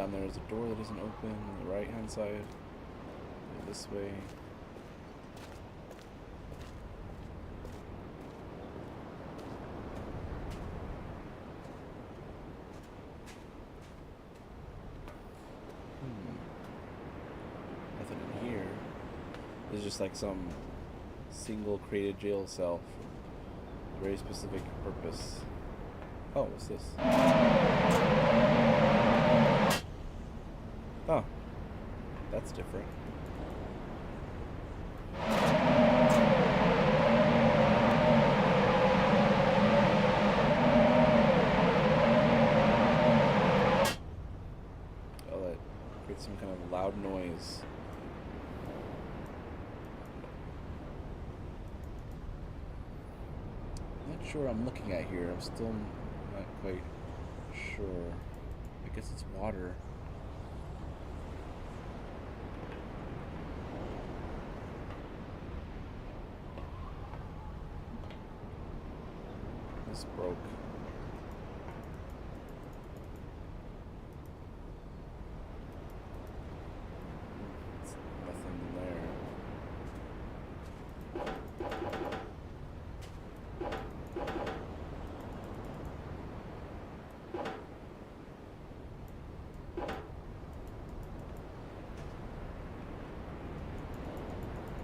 down there is a door that isn't open on the right hand side. Go this way. Nothing in here. There's just like some single created jail cell for a very specific purpose. Oh, what's this? Oh, that's different. Oh, that creates some kind of loud noise. I'm not sure what I'm looking at here. I'm still not quite sure. I guess it's water. This broke. It's nothing in there.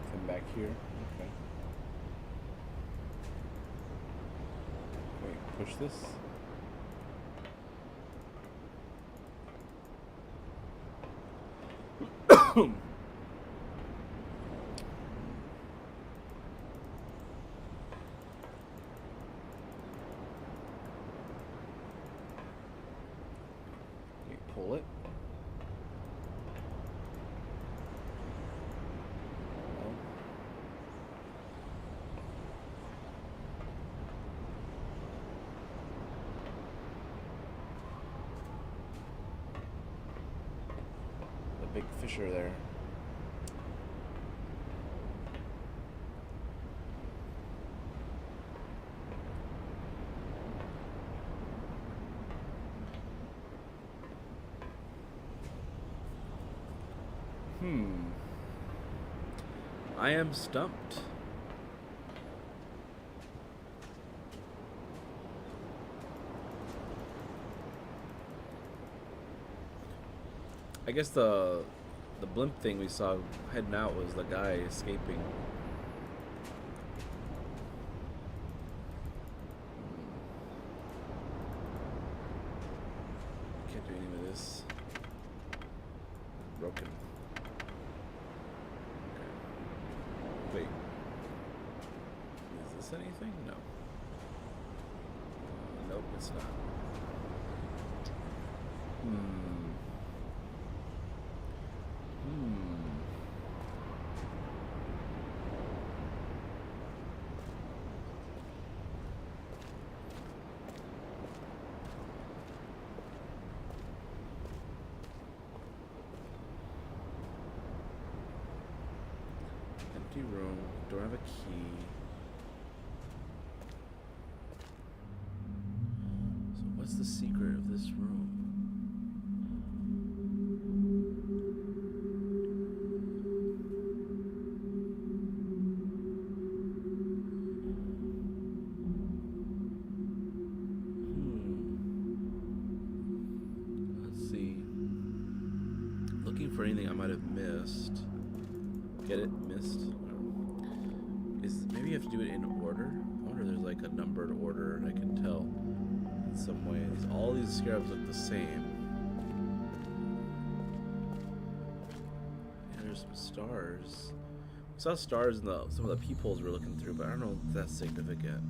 Nothing back here. Okay. Wait, push this. You pull it. No. The big fissure there. I am stumped. I guess the blimp thing we saw heading out was the guy escaping. Can't do any of this. Broken. Wait. Is this anything? No. Nope, it's not. Empty room. Don't have a key. So what's the secret of this room? Let's see. Looking for anything I might have missed. Get it? Missed? Maybe you have to do it in order? I wonder if there's like a numbered order and I can tell in some ways. All these scarabs look the same. Yeah, there's some stars. We saw stars in some of the peepholes we're looking through, but I don't know if that's significant.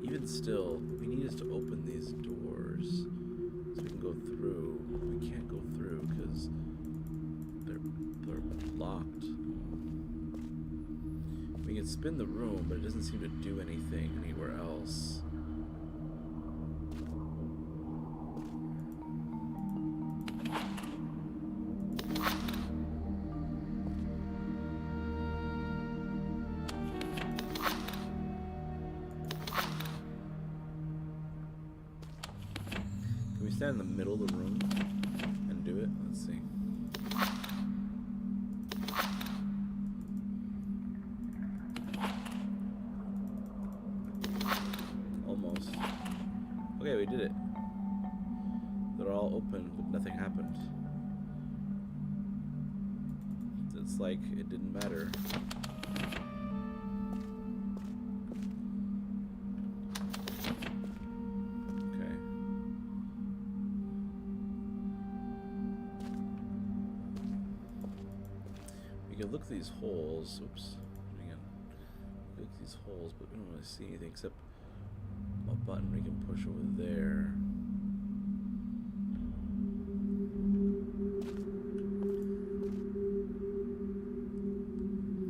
Even still, we need us to open these doors so we can go through. We can't go through because they're locked. We can spin the room, but it doesn't seem to do anything anywhere else. stand in the middle of the room and do it? Let's see. Almost. Okay, we did it. They're all open, but nothing happened. It's like it didn't matter. Okay. We can look at these holes. Oops. Hang on. Look at these holes, but we don't really see anything except a button we can push over there.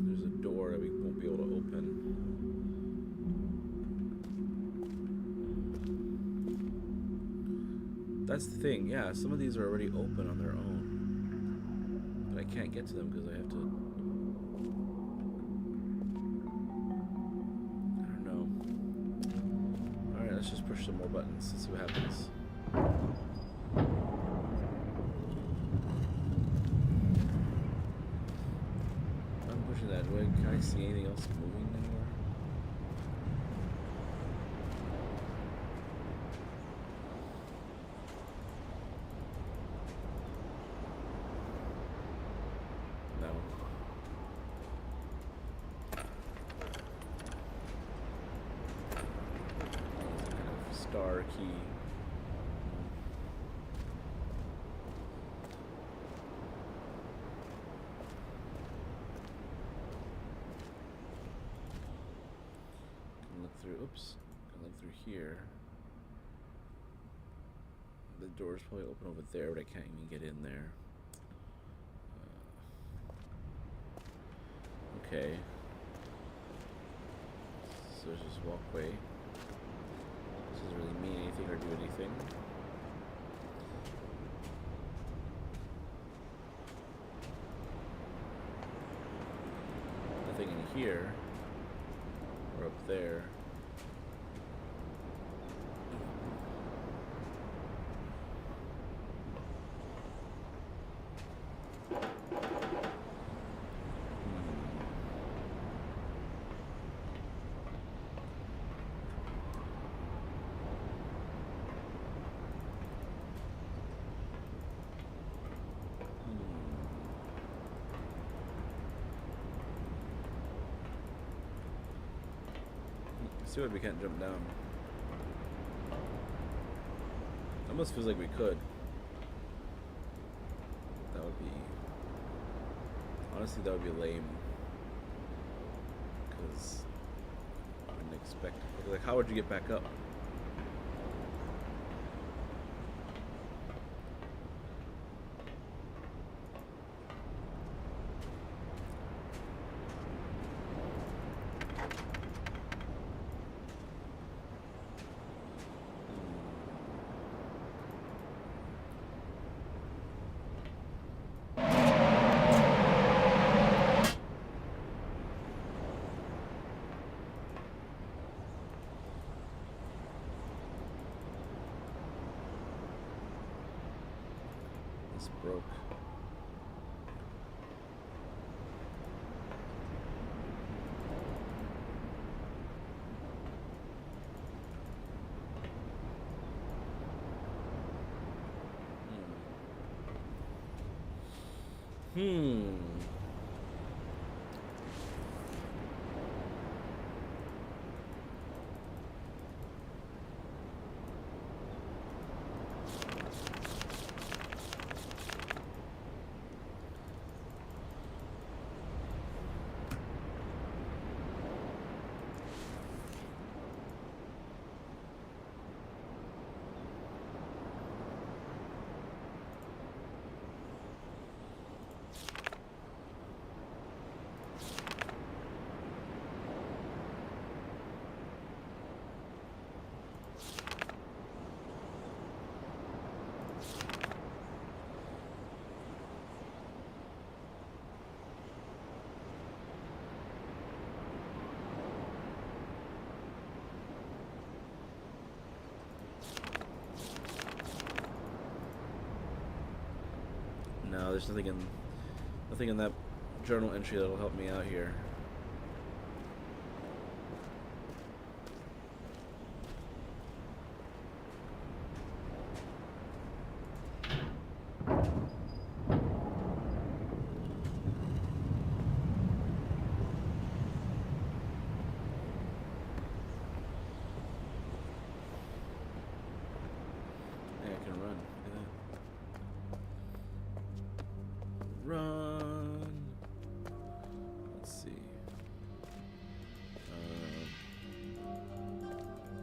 There's a door that we won't be able to open. That's the thing, yeah, some of these are already open on their own. But I can't get to them because I have to... Let's just push some more buttons and see what happens. I'm pushing that. Can I see anything else moving anywhere? No. Star key. Can look through. Oops. Can look through here. The door's probably open over there, but I can't even get in there. Okay. So there's this walkway. Doesn't really mean anything or do anything. Nothing in here or up there. See why we can't jump down. Almost feels like we could. That would be... Honestly, that would be lame. Because I didn't expect... Like, how would you get back up? Broke. No, there's nothing in that journal entry that'll help me out here. Run. Let's see.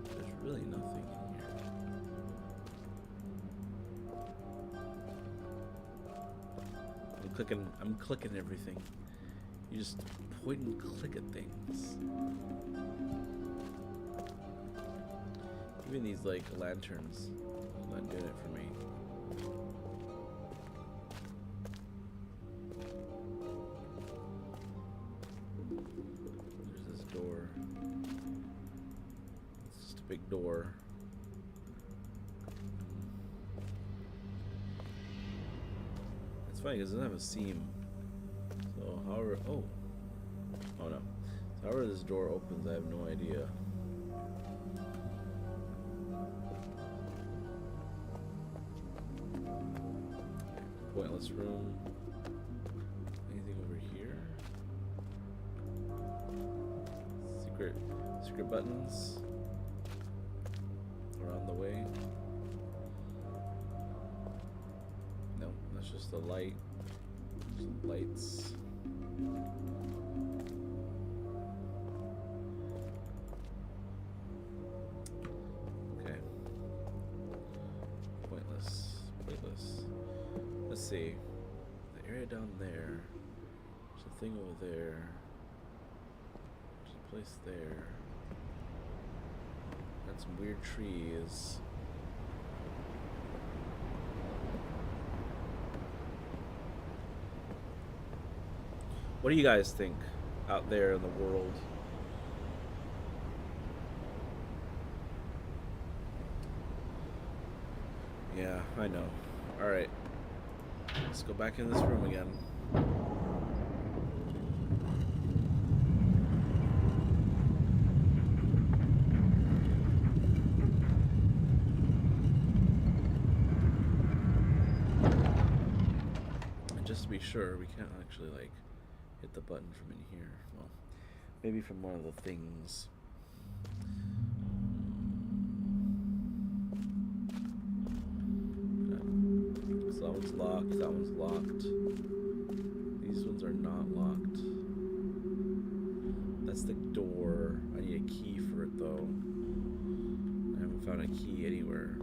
There's really nothing in here. I'm clicking everything. You just point and click at things. Even these like lanterns, not doing it for me. There's this door. It's just a big door. It's funny because it doesn't have a seam. So however, oh no. So however this door opens, I have no idea. Pointless room. Anything over here? Secret buttons around the way. No, that's just the light. Some lights. Okay. Pointless. Let's see. The area down there. There's a thing over there. There's a place there. Got some weird trees. What do you guys think out there in the world? Yeah, I know. Alright. Let's go back in this room again. And just to be sure, we can't actually, like, hit the button from in here. Well, maybe from one of the things. So that one's locked, that one's locked. These ones are not locked. That's the door. I need a key for it though. I haven't found a key anywhere.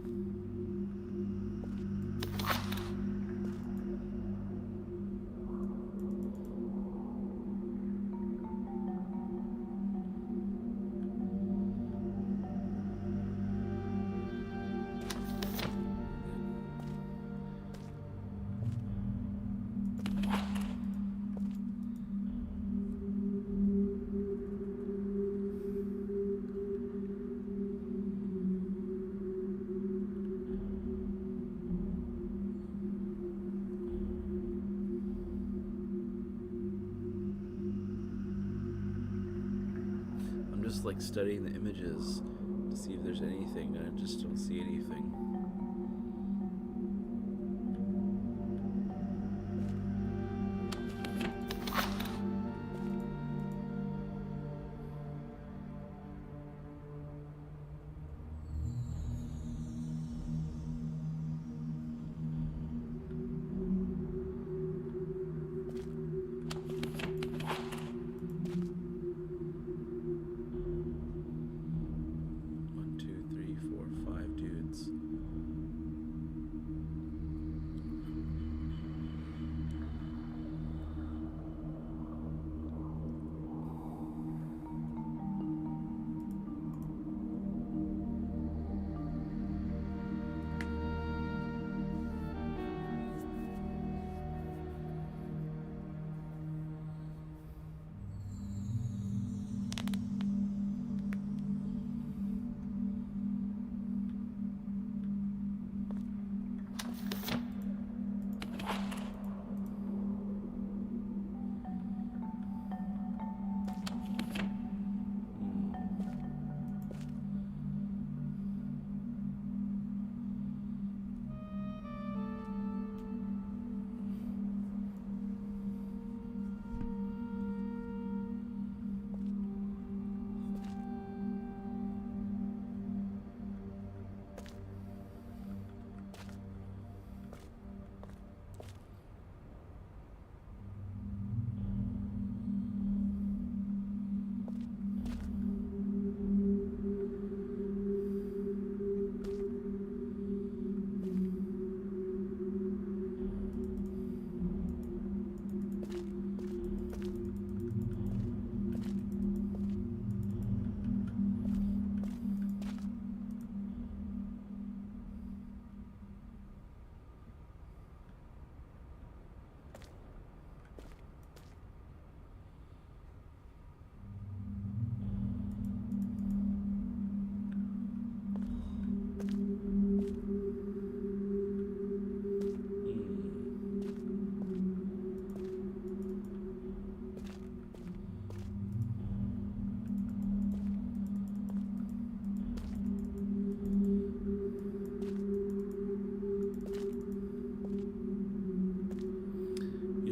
Just like studying the images to see if there's anything, and I just don't see anything.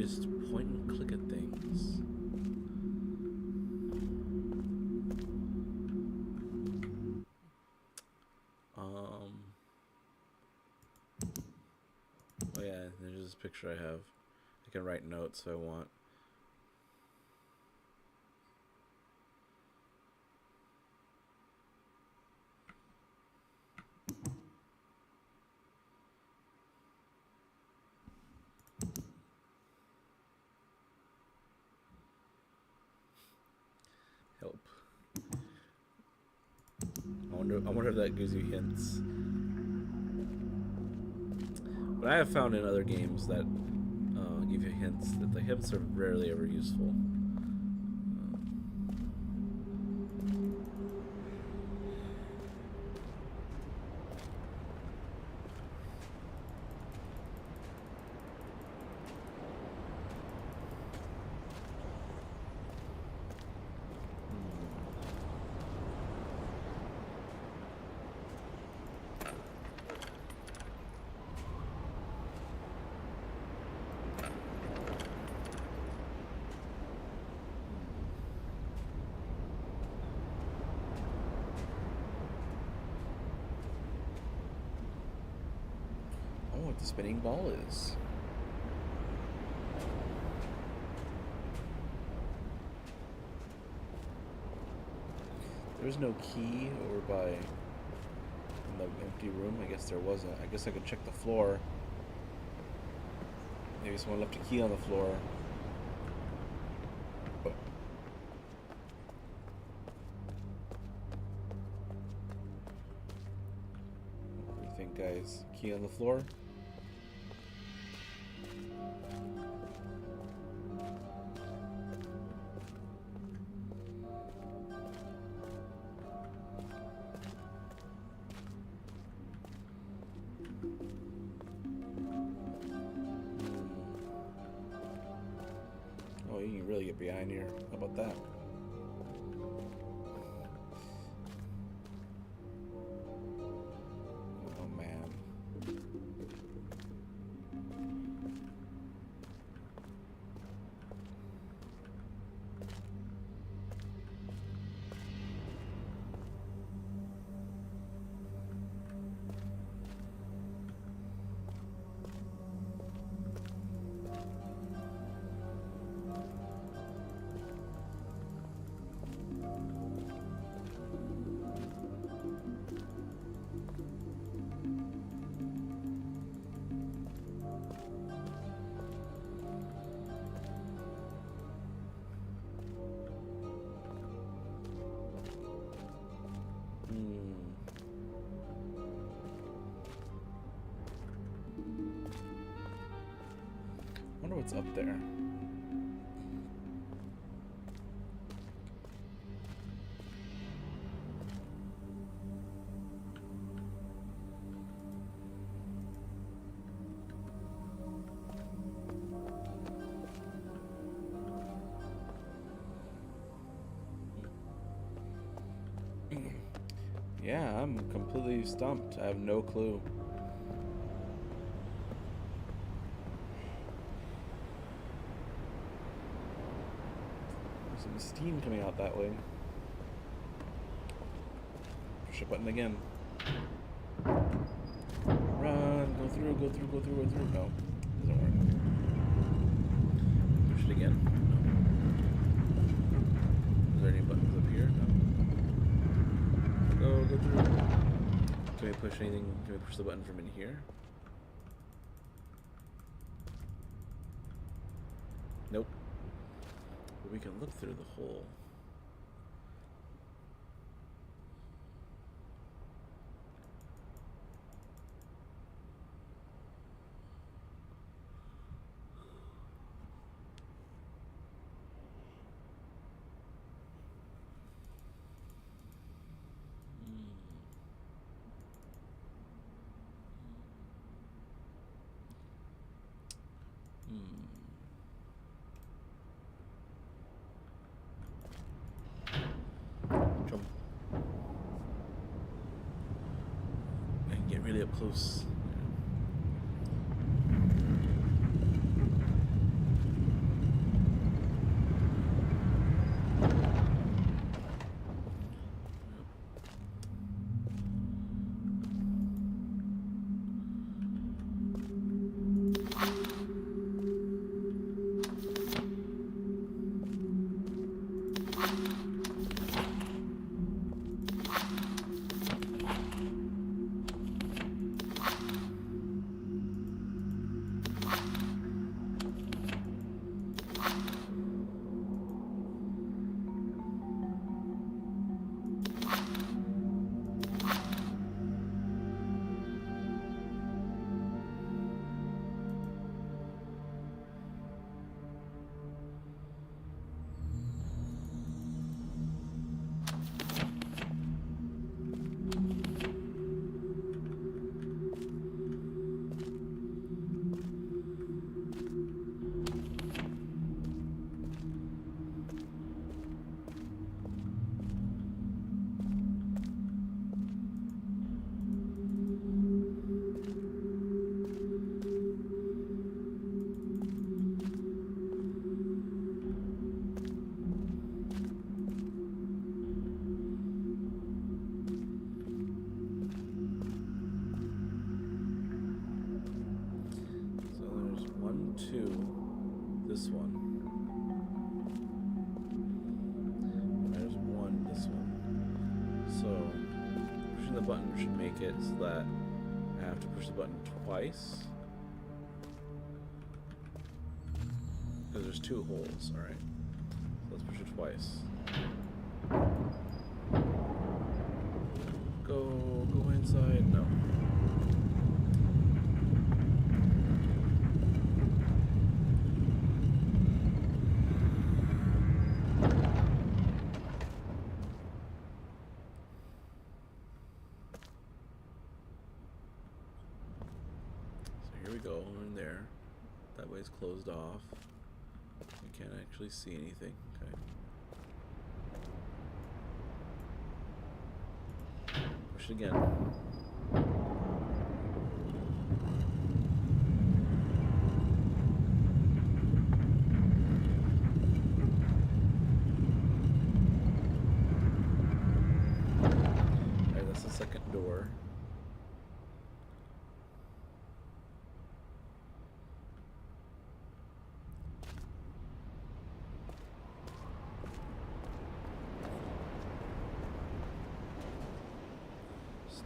just point and click at things. Oh yeah, there's this picture I have. I can write notes if I want. Help. I wonder if that gives you hints. But I have found in other games that give you hints that the hints are rarely ever useful. What the spinning ball is. There's no key over by in the empty room. I guess there wasn't. I guess I could check the floor. Maybe someone left a key on the floor. What do you think, guys? Key on the floor? Oh, you can really get behind here. How about that? Oh, man. Wonder what's up there. Yeah, I'm completely stumped. I have no clue. There's some steam coming out that way. Push a button again. Run, go through, go through, go through, go through. No, doesn't work. Push it again. No. Is there any buttons up here? No. Go through. Can we push anything? Can we push the button from in here? Nope. But we can look through the hole. Jump. I can get really up close. one. There's one, this one. So pushing the button should make it so that I have to push the button twice. Because there's two holes, alright. So let's push it twice. Go inside. No. So here we go, we're in there. That way's closed off. You can't actually see anything. Okay. Push it again. Alright, that's the second door.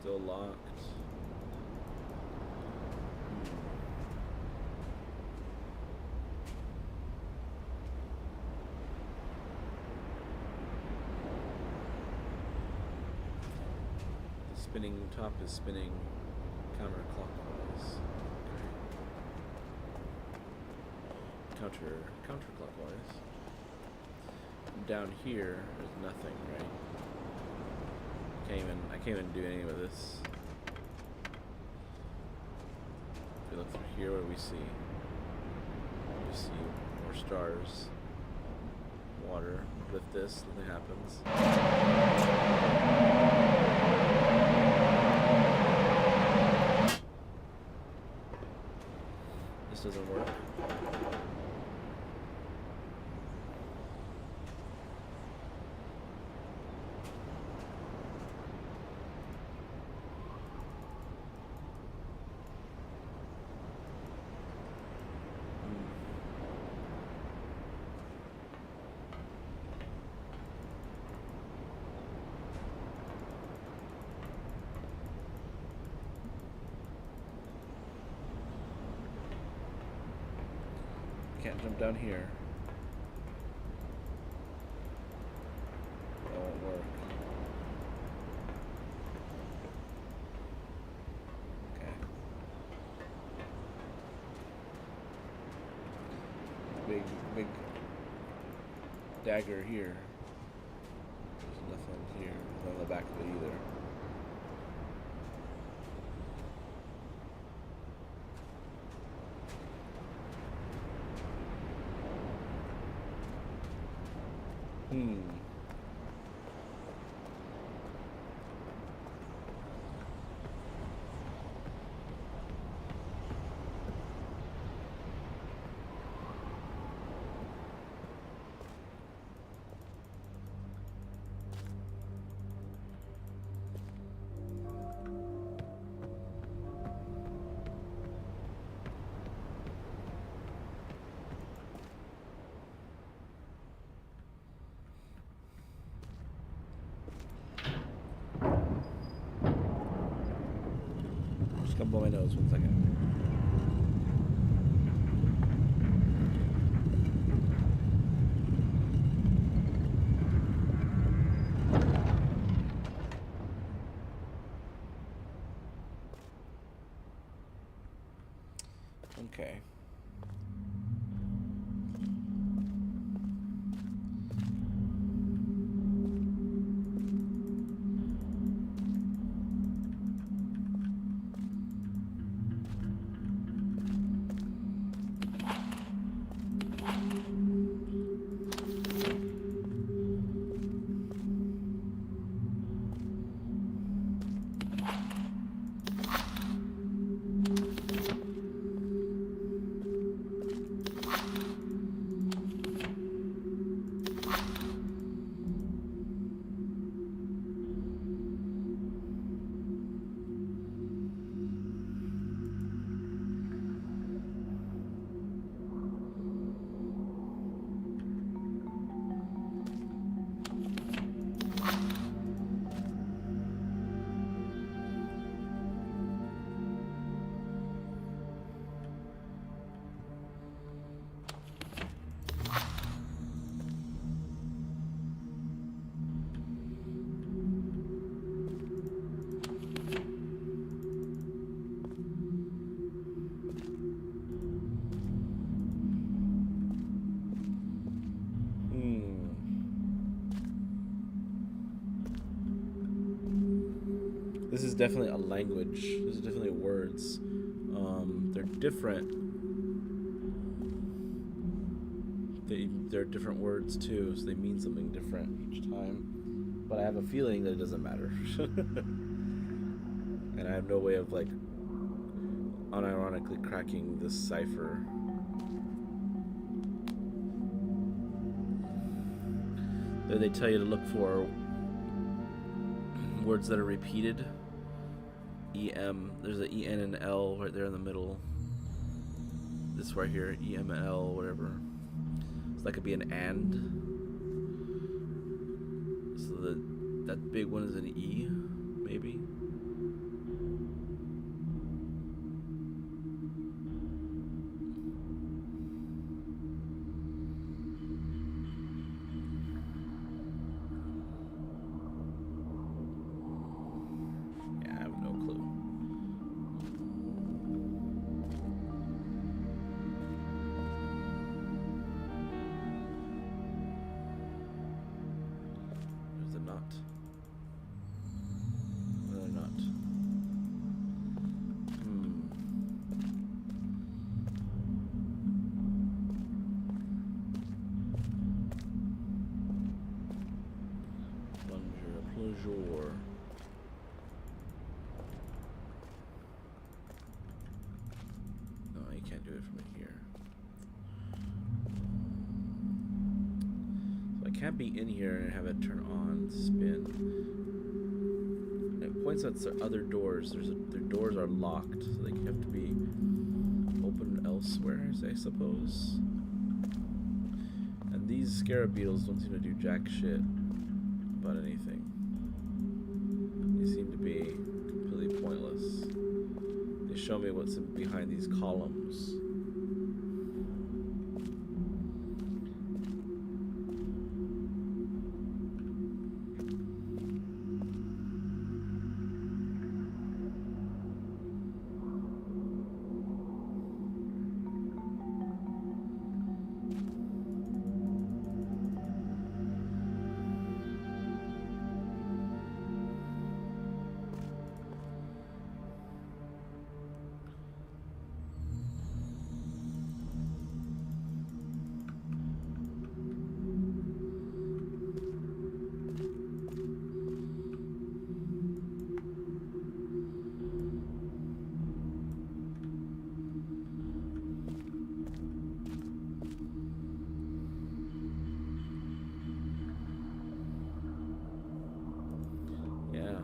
Still locked. The spinning top is spinning counterclockwise. Okay. Counterclockwise. Down here there's nothing, right? I can't even do any of this. If we look through here, what do we see? We see more stars, water. Lift this, nothing happens. This doesn't work. Can't jump down here. That won't work. Okay. Big dagger here. There's nothing here. Nothing on the back of it either. Just gonna blow my nose 1 second. Okay. This is definitely a language. This is definitely words. They're different. They're different words too, so they mean something different each time. But I have a feeling that it doesn't matter. And I have no way of like unironically cracking this cipher. There they tell you to look for words that are repeated. EM, there's an EN and L right there in the middle. This right here, EM and L, whatever. So that could be an and. So that big one is an E, maybe. No, you can't do it from here. So I can't be in here and have it turn on, spin. And it points at other doors. Their doors are locked, so they have to be open elsewhere, I suppose. And these scarab beetles don't seem to do jack shit about anything. They seem to be completely pointless. They show me what's behind these columns.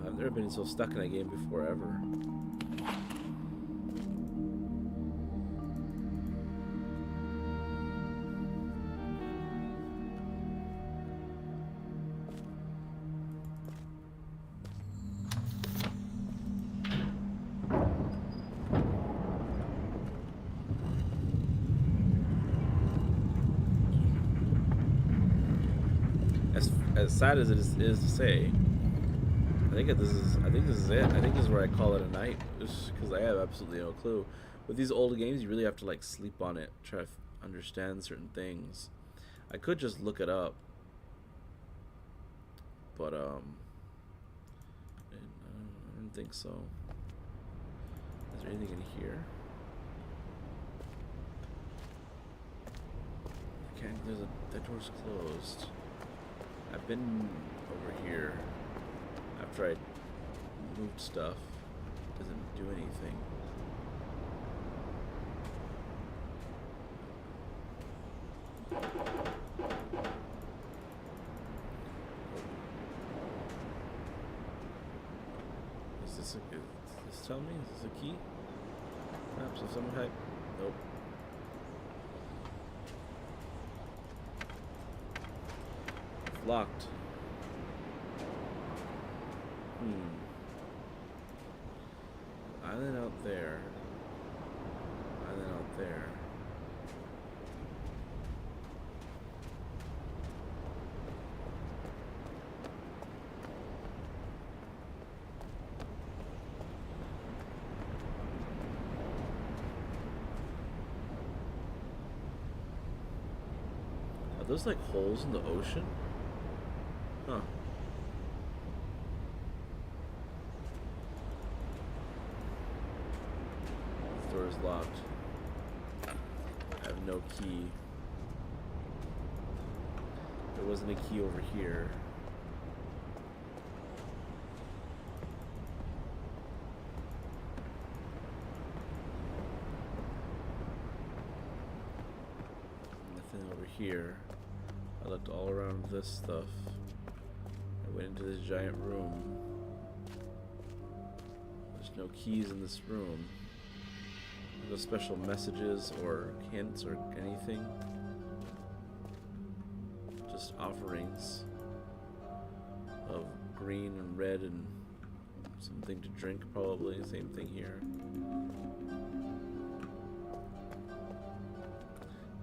I've never been so stuck in a game before, ever. As sad as it is to say, I think this is it. I think this is where I call it a night, because I have absolutely no clue. With these old games, you really have to like sleep on it, try to understand certain things. I could just look it up, but I don't think so. Is there anything in here? Okay, that door's closed. I've been over here after I moved stuff. Doesn't do anything. Is this tell me? Is this a key? Perhaps of some type? Nope. Locked. Island out there. Island out there. Are those like holes in the ocean? Huh. door's locked. I have no key. There wasn't a key over here. Nothing over here. I looked all around this stuff. I went into this giant room. There's no keys in this room. No special messages or hints or anything. Just offerings of green and red and something to drink, probably. Same thing here.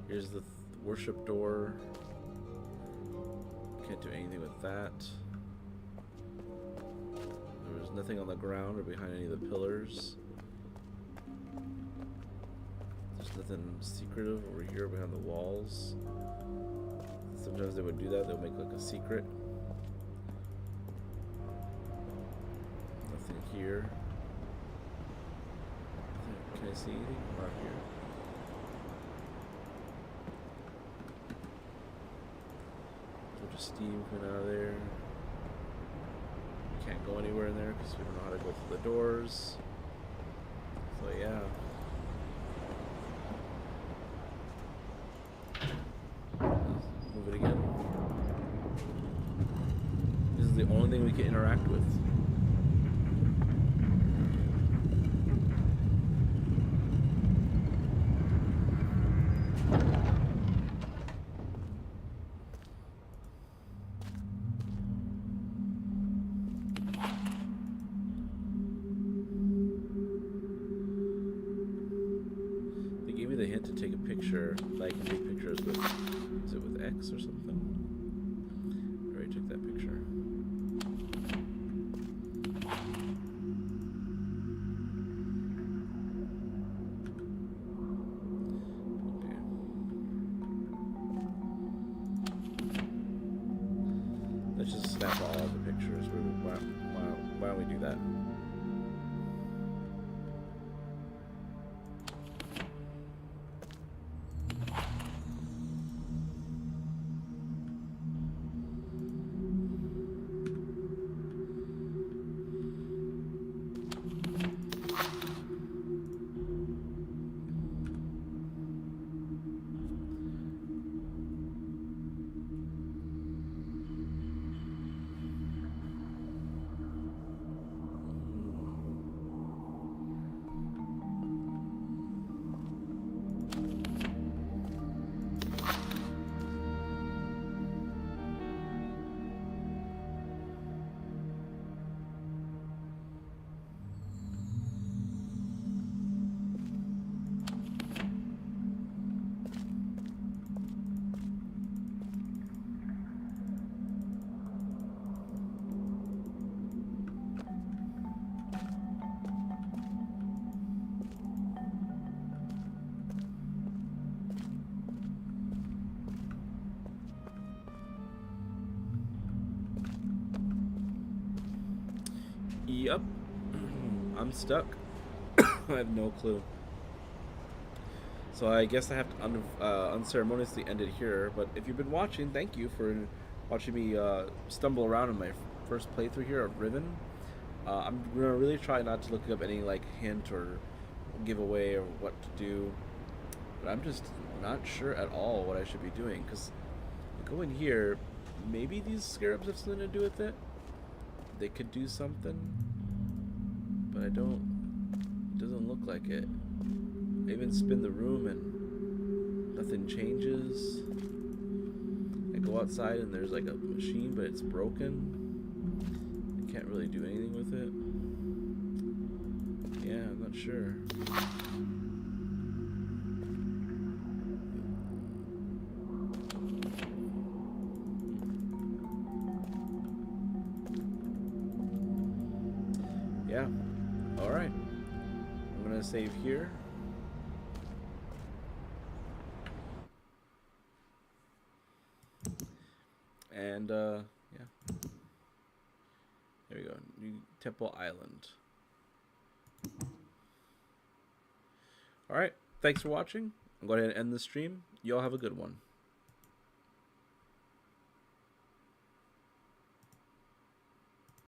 Here's the worship door. Can't do anything with that. There was nothing on the ground or behind any of the pillars. There's nothing secretive over here behind the walls. Sometimes they would do that. They'll make like a secret. Nothing here. Can I see anything? Not here. There's steam coming out of there. Can't go anywhere in there because we don't know how to go through the doors. So yeah. Move it again. This is the only thing we can interact with. They gave me the hint to take a picture. Like, take pictures with, is it with X or something? I already took that picture. Okay. Let's just snap all of the pictures. Why don't we do that? Yep. I'm stuck. I have no clue. So I guess I have to unceremoniously end it here. But if you've been watching, thank you for watching me stumble around in my first playthrough here of Riven. I'm gonna really try not to look up any like hint or giveaway or what to do. But I'm just not sure at all what I should be doing, because I go in here, maybe these scarabs have something to do with it. They could do something, but I don't. It doesn't look like it. I even spin the room and nothing changes. I go outside and there's like a machine, but it's broken. I can't really do anything with it. Yeah, I'm not sure. Yeah. Alright. I'm gonna save here. And yeah. There we go. New Temple Island. All right. Thanks for watching. I'm going to end the stream. You all have a good one.